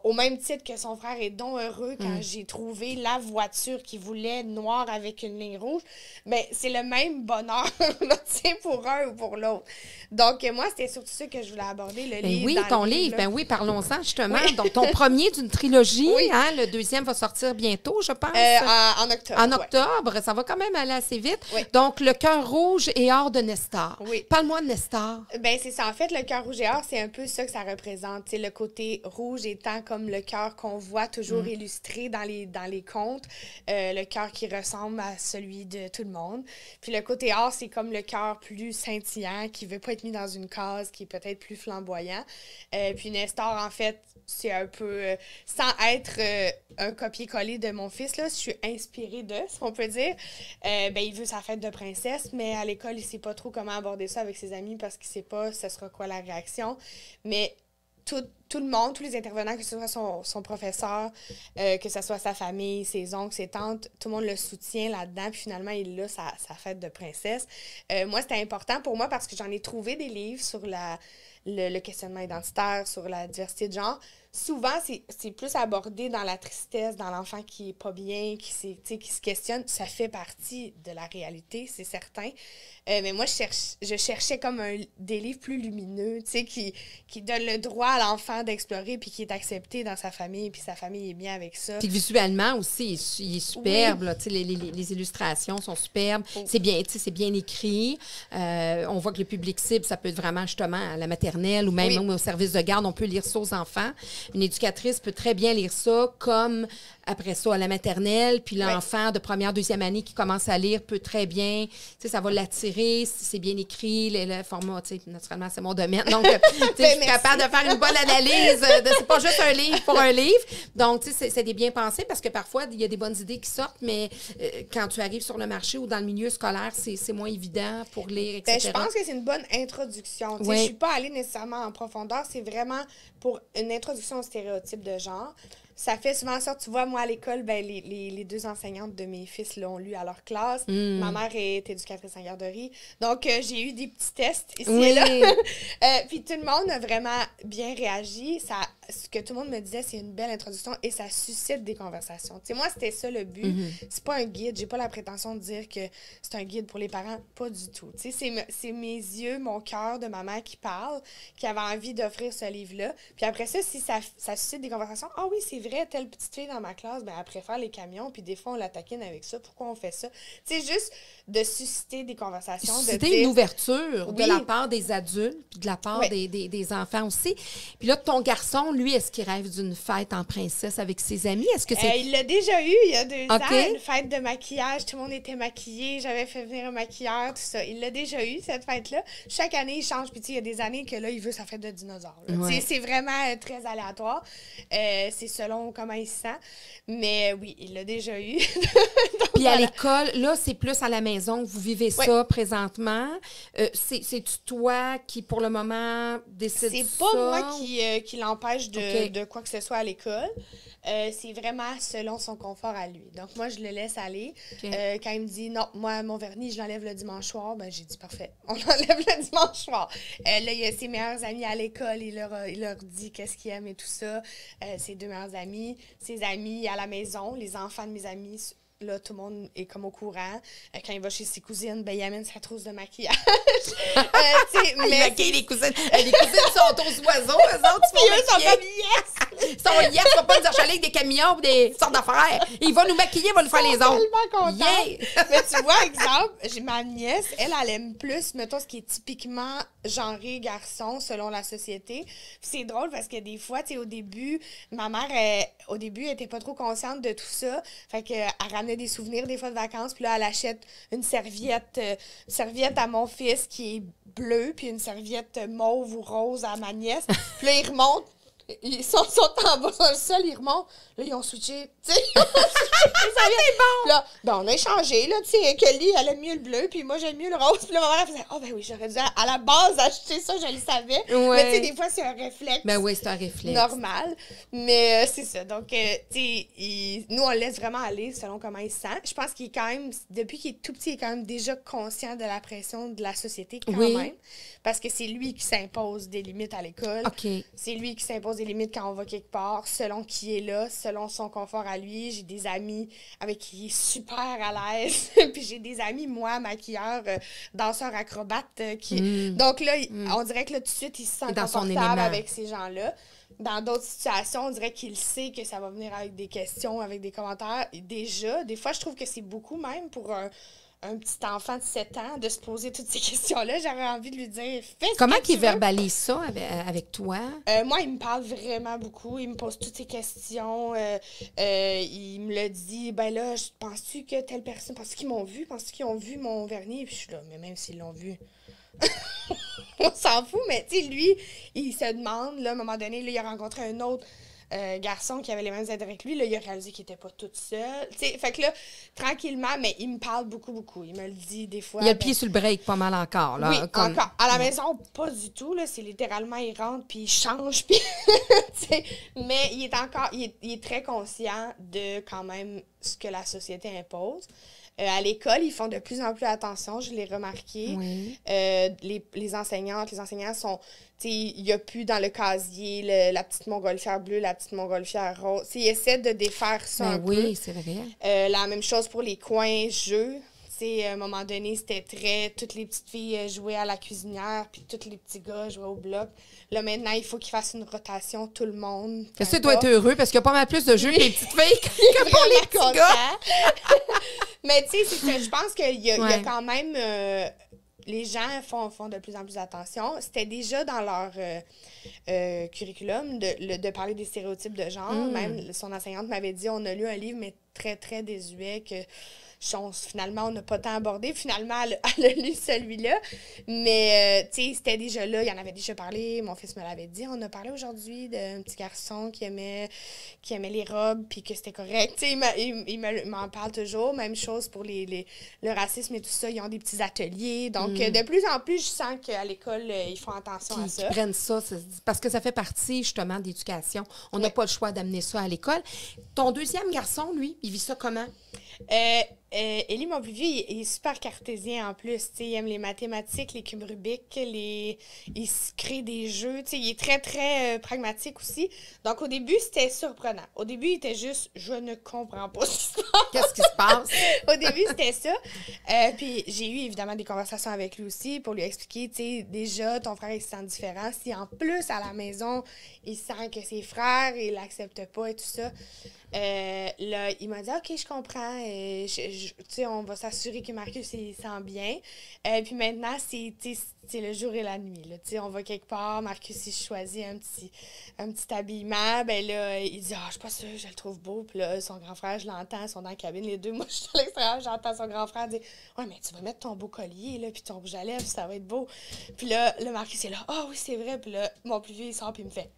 au même titre que son frère est donc heureux quand j'ai trouvé la voiture qu'il voulait, noire avec une ligne rouge, ben, c'est le même bonheur, tu sais, pour un ou pour l'autre. Donc, moi, c'était surtout ça que je voulais aborder, le livre. Oui, ton livre. Ben oui, parlons-en justement. Oui. Donc, ton premier d'une trilogie, hein, le deuxième va sortir bientôt, je pense. En octobre. En octobre, ça va quand même aller assez vite. Oui. Donc, Le cœur rouge et or de Nestor. Oui. Parle-moi de Nestor. Ben c'est ça. En fait, le cœur rouge et or, c'est un peu ça que ça représente. T'sais, le côté rouge étant comme le cœur qu'on voit toujours illustré dans les contes. Le cœur qui ressemble à celui de tout le monde. Puis le côté or, c'est comme le cœur plus scintillant, qui veut pas être mis dans une case, qui est peut-être plus flamboyant. Puis Nestor, en fait, c'est un peu... sans être un copier-coller de mon fils, là, je suis inspirée de, si on peut dire. Ben, il veut sa fête de princesse, mais à l'école, il sait pas trop comment aborder ça avec ses amis parce qu'il sait pas ce sera quoi la réaction. Mais tout le monde, tous les intervenants, que ce soit son professeur, que ce soit sa famille, ses oncles, ses tantes, tout le monde le soutient là-dedans. Puis finalement, il a sa fête de princesse. Moi, c'était important pour moi parce que j'en ai trouvé des livres sur le questionnement identitaire, sur la diversité de genre. Souvent, c'est plus abordé dans la tristesse, dans l'enfant qui est pas bien, qui se questionne. Ça fait partie de la réalité, c'est certain. Mais moi, je cherchais comme des livres plus lumineux, qui donnent le droit à l'enfant d'explorer puis qui est accepté dans sa famille, puis sa famille est bien avec ça. Puis visuellement aussi, il est superbe. Là, les illustrations sont superbes. C'est bien écrit. On voit que le public cible, ça peut être vraiment justement à la maternelle ou même au service de garde. On peut lire ça aux enfants. Une éducatrice peut très bien lire ça comme après ça à la maternelle. Puis l'enfant de première, deuxième année qui commence à lire peut très bien, ça va l'attirer, c'est bien écrit, le format, naturellement, c'est mon domaine. Donc, je suis capable de faire une bonne analyse. C'est pas juste un livre pour un livre. Donc, c'est des bien pensés parce que parfois, il y a des bonnes idées qui sortent, mais quand tu arrives sur le marché ou dans le milieu scolaire, c'est moins évident pour lire, etc. Je pense que c'est une bonne introduction. Je ne suis pas allée nécessairement en profondeur. C'est vraiment pour une introduction au stéréotype de genre. Ça fait souvent ça. Tu vois, moi, à l'école, ben, les deux enseignantes de mes fils l'ont lu à leur classe. Ma mère est éducatrice en garderie. Donc, j'ai eu des petits tests ici et là. Puis tout le monde a vraiment bien réagi. Ce que tout le monde me disait, c'est une belle introduction et ça suscite des conversations. Tu sais, moi, c'était ça le but. C'est pas un guide. J'ai pas la prétention de dire que c'est un guide pour les parents. Pas du tout. Tu sais, c'est mes yeux, mon cœur de maman qui parle, qui avait envie d'offrir ce livre-là. Puis après ça, si ça suscite des conversations, « Ah oui, c'est vrai, telle petite fille dans ma classe, ben, elle préfère les camions, puis des fois, on la taquine avec ça. Pourquoi on fait ça? » Tu sais, juste de susciter des conversations. Susciter une ouverture de la part des adultes, puis de la part des enfants aussi. Puis là, ton garçon, lui, est-ce qu'il rêve d'une fête en princesse avec ses amis? Est-ce que c'est... il l'a déjà eu il y a 2 ans, une fête de maquillage. Tout le monde était maquillé. J'avais fait venir un maquilleur, tout ça. Il l'a déjà eu, cette fête-là. Chaque année, il change. Puis il y a des années que là, il veut sa fête de dinosaure. C'est vraiment très aléatoire. C'est selon comment il se sent. Mais oui, il l'a déjà eu. Donc, puis à l'école, là, c'est plus à la maison que vous vivez ça présentement. C'est-tu toi qui, pour le moment, décide ça? C'est pas moi qui l'empêche de quoi que ce soit à l'école. C'est vraiment selon son confort à lui. Donc, moi, je le laisse aller. Quand il me dit, non, moi, mon vernis, je l'enlève le dimanche soir, ben j'ai dit, parfait, on l'enlève le dimanche soir. Là, il y a ses meilleurs amis à l'école, il leur dit qu'est-ce qu'il aime et tout ça. Ses 2 meilleurs amis, ses amis à la maison, les enfants de mes amis, là, tout le monde est comme au courant. Quand il va chez ses cousines, ben, il amène sa trousse de maquillage. Il maquille les cousines. Les cousines sont aux oiseaux, eux autres. Puis eux sont comme, yes! Yes, on va pas nous achaler avec des camions ou des sortes d'affaires. Il va nous maquiller, il va nous faire les Je suis ongles. tellement contente. Yeah. Mais tu vois, exemple, j'ai ma nièce, elle aime plus, mettons, ce qui est typiquement genré garçon selon la société. Puis c'est drôle parce que des fois, tu sais, au début, ma mère, au début, elle était pas trop consciente de tout ça. Fait qu'elle ramenait des souvenirs des fois de vacances. Puis là, elle achète une serviette à mon fils qui est bleue, puis une serviette mauve ou rose à ma nièce. Puis là, ils remontent. Ils sont en bas sur le sol, ils remontent. Là, ils ont switché. Tu sais, c'est bon. Là, ben, on a échangé. Là, tu sais, Kelly, elle aime mieux le bleu, puis moi, j'aime mieux le rose. Puis là, ma mère, elle faisait, oh, ben oui, j'aurais dû à la base acheter ça, je le savais. Ouais. Mais tu sais, des fois, c'est un réflexe. Ben oui, c'est un réflexe. Normal. Mais c'est ça. Donc, tu sais, nous, on le laisse vraiment aller selon comment il se sent. Je pense qu'il est quand même, depuis qu'il est tout petit, il est quand même déjà conscient de la pression de la société, quand même. Parce que c'est lui qui s'impose des limites à l'école. OK. C'est lui qui s'impose des limites quand on va quelque part, selon qui est là, selon son confort à lui. J'ai des amis avec qui il est super à l'aise. Puis j'ai des amis, moi, maquilleurs, danseurs acrobates. Donc là, on dirait que là, tout de suite, il se sent confortable avec ces gens-là. Dans d'autres situations, on dirait qu'il sait que ça va venir avec des questions, avec des commentaires. Et déjà, des fois, je trouve que c'est beaucoup même pour un petit enfant de 7 ans de se poser toutes ces questions-là. J'aurais envie de lui dire, fais ce Comment que tu il veux. verbalise ça avec toi? Moi, il me parle vraiment beaucoup. Il me pose toutes ces questions. Il me le dit, ben là, penses-tu que telle personne, penses-tu qu'ils m'ont vu? Penses-tu qu'ils ont vu mon vernis? Puis je suis là, mais même s'ils l'ont vu, on s'en fout. Mais tu sais, lui, il se demande, là, à un moment donné, là, il a rencontré un autre garçon qui avait les mêmes intérêts que lui. Là, il a réalisé qu'il était pas tout seul. T'sais, fait que là, tranquillement, mais il me parle beaucoup, beaucoup. Il me le dit des fois. Il a le pied sur le break pas mal encore. Là, oui, encore. À la maison, pas du tout. Là, c'est littéralement, il rentre, puis il change. Puis mais il est encore, il est très conscient de quand même ce que la société impose. À l'école, ils font de plus en plus attention, je l'ai remarqué. Oui. Les enseignantes, les enseignants sont... Il n'y a plus dans le casier la petite montgolfière bleue, la petite montgolfière rose. Ils essaient de défaire ça un peu. Oui, c'est vrai. La même chose pour les coins jeux. À un moment donné, c'était très... Toutes les petites filles jouaient à la cuisinière, puis tous les petits gars jouaient au bloc. Là, maintenant, il faut qu'ils fassent une rotation, tout le monde. Est-ce que tu dois être heureux parce qu'il y a pas mal plus de jeux que les petites filles que pour les petits gars? Mais tu sais, je pense qu'il y a quand même... les gens font de plus en plus attention. C'était déjà dans leur curriculum de parler des stéréotypes de genre. Même son enseignante m'avait dit, on a lu un livre, mais très, très désuet, que finalement, on n'a pas tant abordé. Finalement, elle a lu celui-là. Mais, tu sais, c'était déjà là. Il en avait déjà parlé. Mon fils me l'avait dit. On a parlé aujourd'hui d'un petit garçon qui aimait les robes puis que c'était correct. Tu sais, il m'en parle toujours. Même chose pour le racisme et tout ça. Ils ont des petits ateliers. Donc, de plus en plus, je sens qu'à l'école, ils font attention à ça. Ils prennent ça, parce que ça fait partie, justement, d'éducation. On n'a pas le choix d'amener ça à l'école. Ton deuxième garçon, lui, il vit ça comment? Élie, mon plus vieux, il est super cartésien en plus. Il aime les mathématiques, les cubes Rubik, il se crée des jeux. Il est très, très pragmatique aussi. Donc, au début, c'était surprenant. Au début, il était juste, je ne comprends pas ce qui se passe. Qu'est-ce qui se passe? Au début, c'était ça. Puis, j'ai eu évidemment des conversations avec lui aussi pour lui expliquer, tu sais, déjà, ton frère, il se sent différent. Si en plus, à la maison, il sent que ses frères, il l'accepte pas et tout ça. Là, il m'a dit, OK, je comprends. Tu sais, on va s'assurer que Marcus, il sent bien. Puis maintenant, c'est le jour et la nuit. Là. Tu sais, on va quelque part, Marcus, il choisit un petit habillement. Ben là, il dit, je suis pas sûre, je le trouve beau. Puis là, son grand frère, je l'entends, ils sont dans la cabine, les deux. Moi, je suis à l'extérieur, j'entends son grand frère dire, ouais, mais tu vas mettre ton beau collier, là, puis ton rouge à lèvres, ça va être beau. Puis là, le Marcus est là, oui, c'est vrai. Puis là, mon plus vieux, il sort, puis il me fait,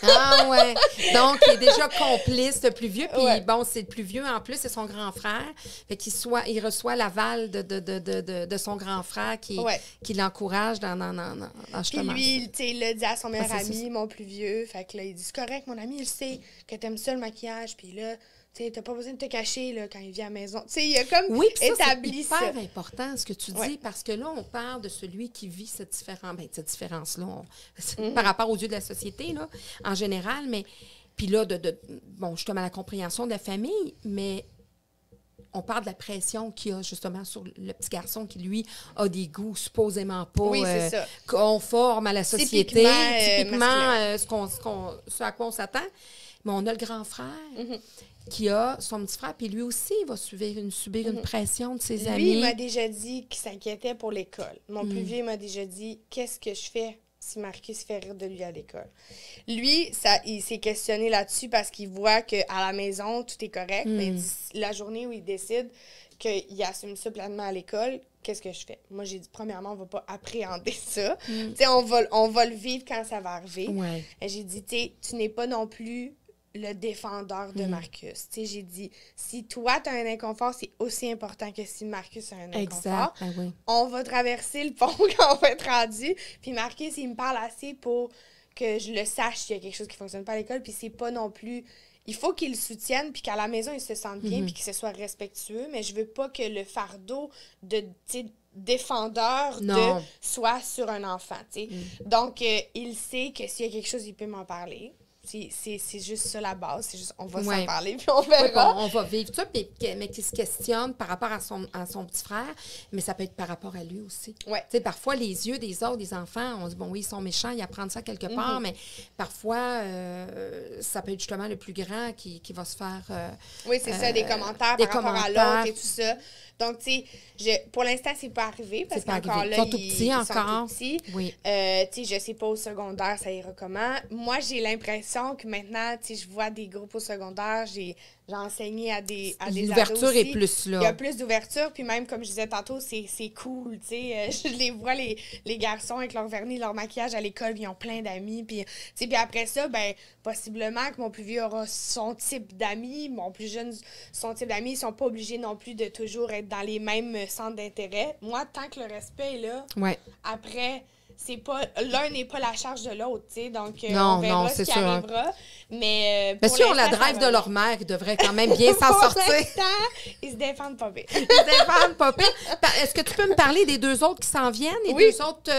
ah ouais. Donc, il est déjà complice, le plus vieux. Puis bon, c'est le plus vieux en plus, c'est son grand frère. Fait il reçoit l'aval de son grand frère qui l'encourage dans justement. Puis lui, il l'a dit à son meilleur ami, mon plus vieux. Fait que là, il dit, c'est correct, mon ami, il sait que t'aimes ça le maquillage. Puis là, tu sais, t'as pas besoin de te cacher là, quand il vient à la maison. Tu sais, il a comme établi ça. C'est hyper important ce que tu dis, parce que là, on parle de celui qui vit cette différence-là par rapport aux yeux de la société, là, en général, mais puis là, justement, la compréhension de la famille, mais on parle de la pression qu'il y a justement sur le petit garçon qui, lui, a des goûts supposément pas conformes à la société. Typiquement ce à quoi on s'attend. Mais on a le grand frère qui a son petit frère, puis lui aussi, il va subir une pression de ses amis. Lui, il m'a déjà dit qu'il s'inquiétait pour l'école. Mon plus vieux m'a déjà dit, qu'est-ce que je fais si Marcus fait rire de lui à l'école? Lui, il s'est questionné là-dessus parce qu'il voit qu'à la maison, tout est correct, mais la journée où il décide qu'il assume ça pleinement à l'école, qu'est-ce que je fais? Moi, j'ai dit, premièrement, on va pas appréhender ça. Tu sais, on va le vivre quand ça va arriver. Ouais. Et j'ai dit, tu n'es pas non plus le défendeur de Marcus. Tu sais, j'ai dit, si toi, tu as un inconfort, c'est aussi important que si Marcus a un inconfort. Exact. Oui. On va traverser le pont quand on va être rendu. Puis Marcus, il me parle assez pour que je le sache s'il y a quelque chose qui fonctionne pas à l'école. Puis c'est pas non plus... Il faut qu'il le soutienne, puis qu'à la maison, il se sente bien, puis qu'il se soit respectueux. Mais je veux pas que le fardeau de défendeur soit sur un enfant. Donc, il sait que s'il y a quelque chose, il peut m'en parler. C'est juste ça la base. C'est juste, on va s'en parler, puis on verra. On va vivre ça, mais qui se questionne par rapport à son petit frère, mais ça peut être par rapport à lui aussi. Ouais. Tu sais, parfois, les yeux des autres, des enfants, on se dit, bon, oui, ils sont méchants, ils apprennent ça quelque part, mais parfois, ça peut être justement le plus grand qui va se faire... oui, c'est ça, des commentaires par rapport à l'autre et tout ça. Donc, tu sais, pour l'instant, c'est pas arrivé parce qu'encore là, ils sont tout petits encore. Oui. Tu sais, je sais pas au secondaire, ça ira comment. Moi, j'ai l'impression que maintenant, tu sais, je vois des groupes au secondaire, j'ai enseigné à des l'ouverture est plus là. Il y a plus d'ouverture, puis même, comme je disais tantôt, c'est cool, tu sais. Je les vois, les garçons, avec leur vernis, leur maquillage à l'école, ils ont plein d'amis, puis, tu sais, puis après ça, ben possiblement que mon plus vieux aura son type d'amis, mon plus jeune, son type d'amis, ils sont pas obligés non plus de toujours être dans les mêmes centres d'intérêt. Moi, tant que le respect est là, après... c'est pas l'un n'est pas la charge de l'autre, tu sais, donc on verra ce qui arrivera. Mais si on la drive de leur mère, ils devraient quand même bien s'en sortir. Ils se défendent pas bien. Est-ce que tu peux me parler des deux autres qui s'en viennent? Les deux autres,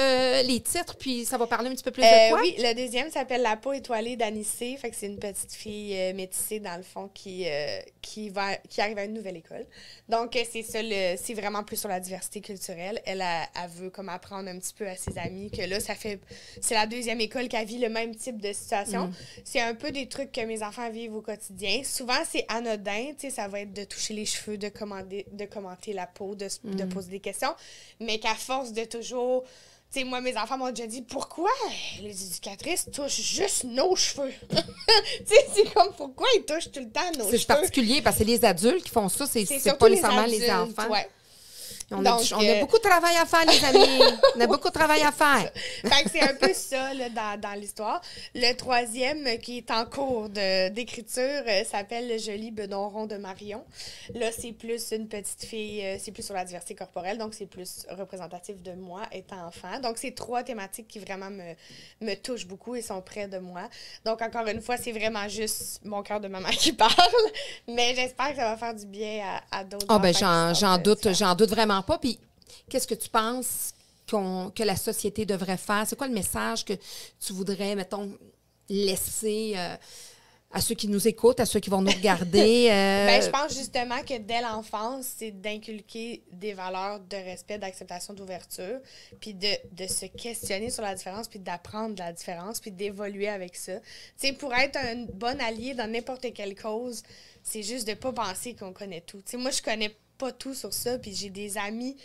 les titres, puis ça va parler un petit peu plus de quoi? Oui, le deuxième s'appelle La peau étoilée d'Anissé. Fait que c'est une petite fille métissée, dans le fond, qui arrive à une nouvelle école. Donc, c'est ça, c'est vraiment plus sur la diversité culturelle. Elle veut comme apprendre un petit peu à ses amis que là, c'est la deuxième école qui vit le même type de situation. C'est un peu des trucs que mes enfants vivent au quotidien. Souvent, c'est anodin, tu sais, ça va être de toucher les cheveux, de commenter la peau, de poser des questions, mais qu'à force de toujours... Tu sais, moi, mes enfants m'ont déjà dit, pourquoi les éducatrices touchent juste nos cheveux? Tu sais, c'est comme, pourquoi ils touchent tout le temps nos cheveux? C'est particulier, parce que c'est les adultes qui font ça, c'est pas nécessairement les enfants. Ouais. On a beaucoup de travail à faire, les amis. On a beaucoup de travail à faire. Fait que c'est un peu ça là, dans l'histoire. Le troisième, qui est en cours d'écriture, s'appelle Le joli bedonron de Marion. Là, c'est plus une petite fille, c'est plus sur la diversité corporelle, donc c'est plus représentatif de moi étant enfant. Donc, c'est 3 thématiques qui vraiment me touchent beaucoup et sont près de moi. Donc, encore une fois, c'est vraiment juste mon cœur de maman qui parle, mais j'espère que ça va faire du bien à d'autres enfants. J'en doute vraiment pas. Puis, qu'est-ce que tu penses que la société devrait faire? C'est quoi le message que tu voudrais, mettons, laisser à ceux qui nous écoutent, à ceux qui vont nous regarder? Je pense justement que dès l'enfance, c'est d'inculquer des valeurs de respect, d'acceptation, d'ouverture, puis de se questionner sur la différence, puis d'apprendre de la différence, puis d'évoluer avec ça. Tu sais, pour être un bon allié dans n'importe quelle cause, c'est juste de pas penser qu'on connaît tout. Tu sais, moi, je connais pas tout sur ça, puis j'ai des amis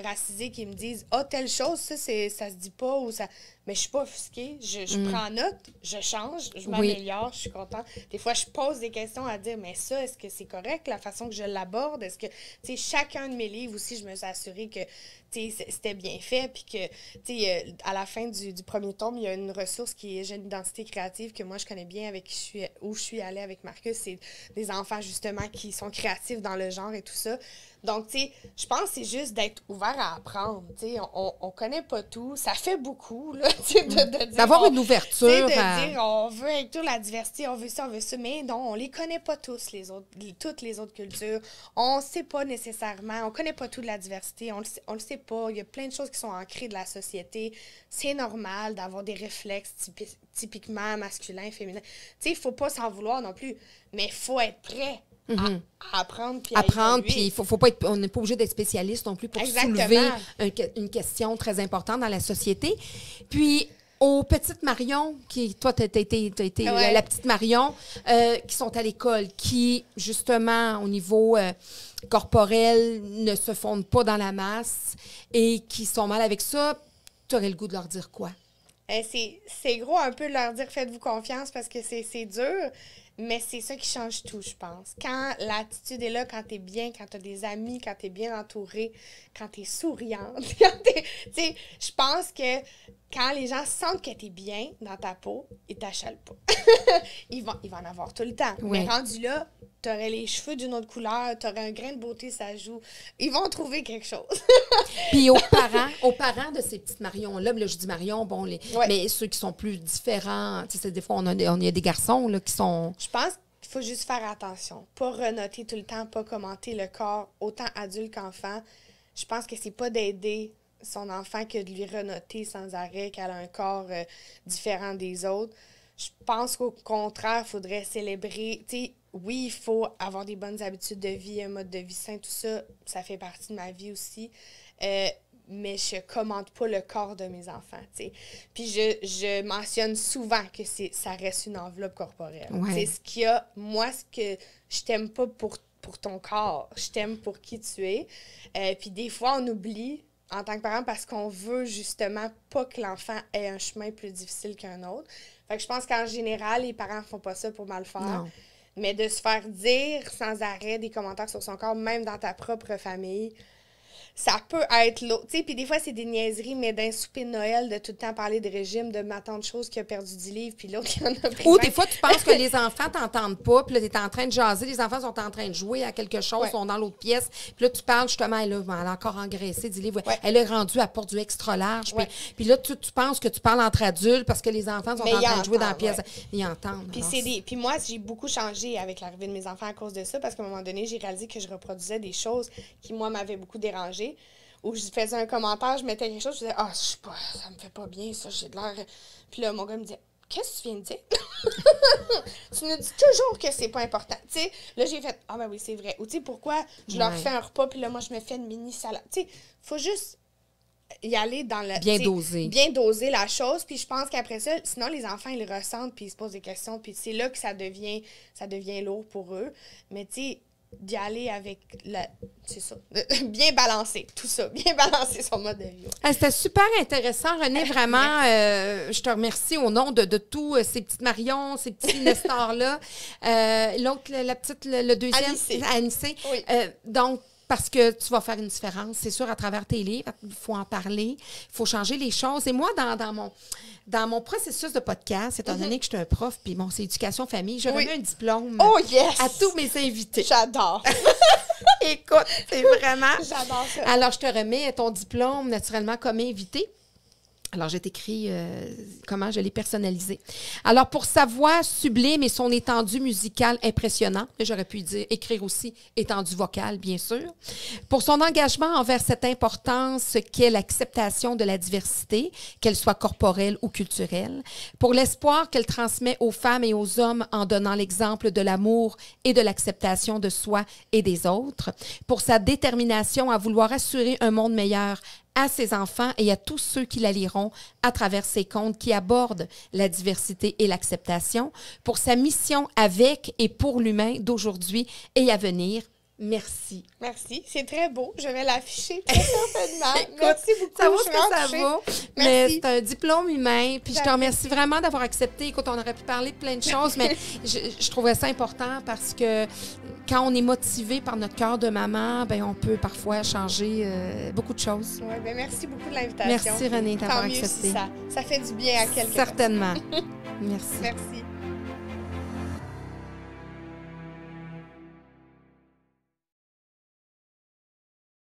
racisés qui me disent « Ah, telle chose, ça se dit pas » ou ça... Mais je suis pas offusquée, je prends note, je change, je m'améliore, je suis contente. Des fois, je pose des questions à dire « Mais ça, est-ce que c'est correct, la façon que je l'aborde? Est-ce que... » Tu sais, chacun de mes livres aussi, je me suis assurée que c'était bien fait, puis que, tu sais, à la fin du premier tome, il y a une ressource qui est Jeune Identité Créative, que moi, je connais bien, où je suis allée avec Marcus. C'est des enfants, justement, qui sont créatifs dans le genre et tout ça. Donc, tu sais, je pense que c'est juste d'être ouvert à apprendre. Tu sais, on connaît pas tout. Ça fait beaucoup, là, tu sais, de dire... D'avoir une ouverture. De dire, on veut inclure la diversité, on veut ça. Mais non, on les connaît pas tous, toutes les autres cultures. On sait pas nécessairement, on connaît pas tout de la diversité. On le sait pas. Il y a plein de choses qui sont ancrées de la société. C'est normal d'avoir des réflexes typiquement masculins, féminins. Tu sais, il faut pas s'en vouloir non plus, mais il faut être prêt à apprendre puis apprendre, puis faut pas être, on n'est pas obligé d'être spécialiste non plus pour soulever une question très importante dans la société. Puis, aux petites Marion, toi, tu as été la petite Marion, qui sont à l'école, qui, justement, au niveau corporel, ne se fondent pas dans la masse et qui sont mal avec ça, tu aurais le goût de leur dire quoi? C'est gros un peu de leur dire « faites-vous confiance » parce que c'est dur. Mais c'est ça qui change tout, je pense. Quand l'attitude est là, quand t'es bien, quand t'as des amis, quand t'es bien entourée, quand t'es souriante, tu sais, je pense que quand les gens sentent que t'es bien dans ta peau, ils t'achalent pas. ils vont en avoir tout le temps. Oui. Mais rendu là, t'aurais les cheveux d'une autre couleur, t'aurais un grain de beauté, ça joue. Ils vont trouver quelque chose. Puis aux parents de ces petites Marions-là, là, je dis Marion, bon, mais ceux qui sont plus différents, tu sais, des fois, on y a des garçons là, qui sont... Je pense qu'il faut juste faire attention. Pas renoter tout le temps, pas commenter le corps, autant adulte qu'enfant. Je pense que c'est pas d'aider son enfant que de lui renoter sans arrêt qu'elle a un corps différent des autres. Je pense qu'au contraire, il faudrait célébrer. Tu sais, oui, il faut avoir des bonnes habitudes de vie, un mode de vie sain, tout ça, ça fait partie de ma vie aussi. Mais je commente pas le corps de mes enfants, tu sais. Puis je mentionne souvent que ça reste une enveloppe corporelle. Ouais. C'est ce qu'il y a, moi, ce que je t'aime pas pour ton corps, je t'aime pour qui tu es. Puis des fois, on oublie en tant que parent parce qu'on veut justement pas que l'enfant ait un chemin plus difficile qu'un autre. Fait que je pense qu'en général, les parents font pas ça pour mal faire. Non. Mais de se faire dire sans arrêt des commentaires sur son corps, même dans ta propre famille, ça peut être l'autre. Tu sais, puis des fois, c'est des niaiseries, mais d'un souper de Noël, de tout le temps parler de régime, de ma tante chose qui a perdu 10 livres, puis l'autre qui en a pris 20. Ou des fois, tu penses que les enfants t'entendent pas, puis là, tu es en train de jaser, les enfants sont en train de jouer à quelque chose, sont dans l'autre pièce, puis là, tu parles justement, elle a encore engraissé 10 livres. Ouais. Elle est rendue à porte du extra large. Puis là, tu penses que tu parles entre adultes parce que les enfants sont en train de jouer dans la pièce. Ils entendent. Puis moi, j'ai beaucoup changé avec l'arrivée de mes enfants à cause de ça, parce qu'à un moment donné, j'ai réalisé que je reproduisais des choses qui, moi, m'avaient beaucoup dérangée. Où je faisais un commentaire, je mettais quelque chose, je disais « Ah, je sais pas, ça me fait pas bien, ça, j'ai de l'air... » Puis là, mon gars me disait « Qu'est-ce que tu viens de dire? » Tu me dis toujours que c'est pas important. Tu sais, là, j'ai fait « Ah, ben oui, c'est vrai. » Ou tu sais, pourquoi je leur fais un repas, puis là, moi, je me fais une mini-salade. Tu sais, faut juste y aller dans le... Bien doser. Bien doser la chose, puis je pense qu'après ça, sinon, les enfants, ils le ressentent, puis ils se posent des questions, puis c'est là que ça devient lourd pour eux. Mais tu sais, d'y aller avec c'est ça, bien balancer, tout ça, bien balancer son mode de vie. C'était super intéressant, Renée, vraiment. Je te remercie au nom de tous ces petites Marion, ces petits Nestor-là. L'autre, la petite, le deuxième, Anicé. Oui. Donc, parce que tu vas faire une différence, c'est sûr, à travers tes livres. Il faut en parler, il faut changer les choses. Et moi, dans mon processus de podcast, étant donné que je suis un prof, puis bon, c'est éducation famille, je remets un diplôme à tous mes invités. J'adore! Écoute, c'est vraiment... J'adore ça. Alors, je te remets ton diplôme, naturellement, comme invité. Alors, j'ai écrit comment je l'ai personnalisé. Alors, pour sa voix sublime et son étendue musicale impressionnante, j'aurais pu écrire aussi étendue vocale, bien sûr. Pour son engagement envers cette importance qu'est l'acceptation de la diversité, qu'elle soit corporelle ou culturelle. Pour l'espoir qu'elle transmet aux femmes et aux hommes en donnant l'exemple de l'amour et de l'acceptation de soi et des autres. Pour sa détermination à vouloir assurer un monde meilleur à ses enfants et à tous ceux qui la liront à travers ses contes qui abordent la diversité et l'acceptation, pour sa mission avec et pour l'humain d'aujourd'hui et à venir. Merci. Merci. C'est très beau. Je vais l'afficher très certainement. Écoute, merci beaucoup. Ça vaut ce que ça vaut. Mais c'est un diplôme humain. Puis je te remercie vraiment d'avoir accepté. Écoute, on aurait pu parler de plein de choses, mais je trouvais ça important parce que quand on est motivé par notre cœur de maman, ben on peut parfois changer beaucoup de choses. Oui, ben merci beaucoup de l'invitation. Merci, Renée, d'avoir accepté. Si ça fait du bien à quelqu'un. Certainement. Merci. Merci.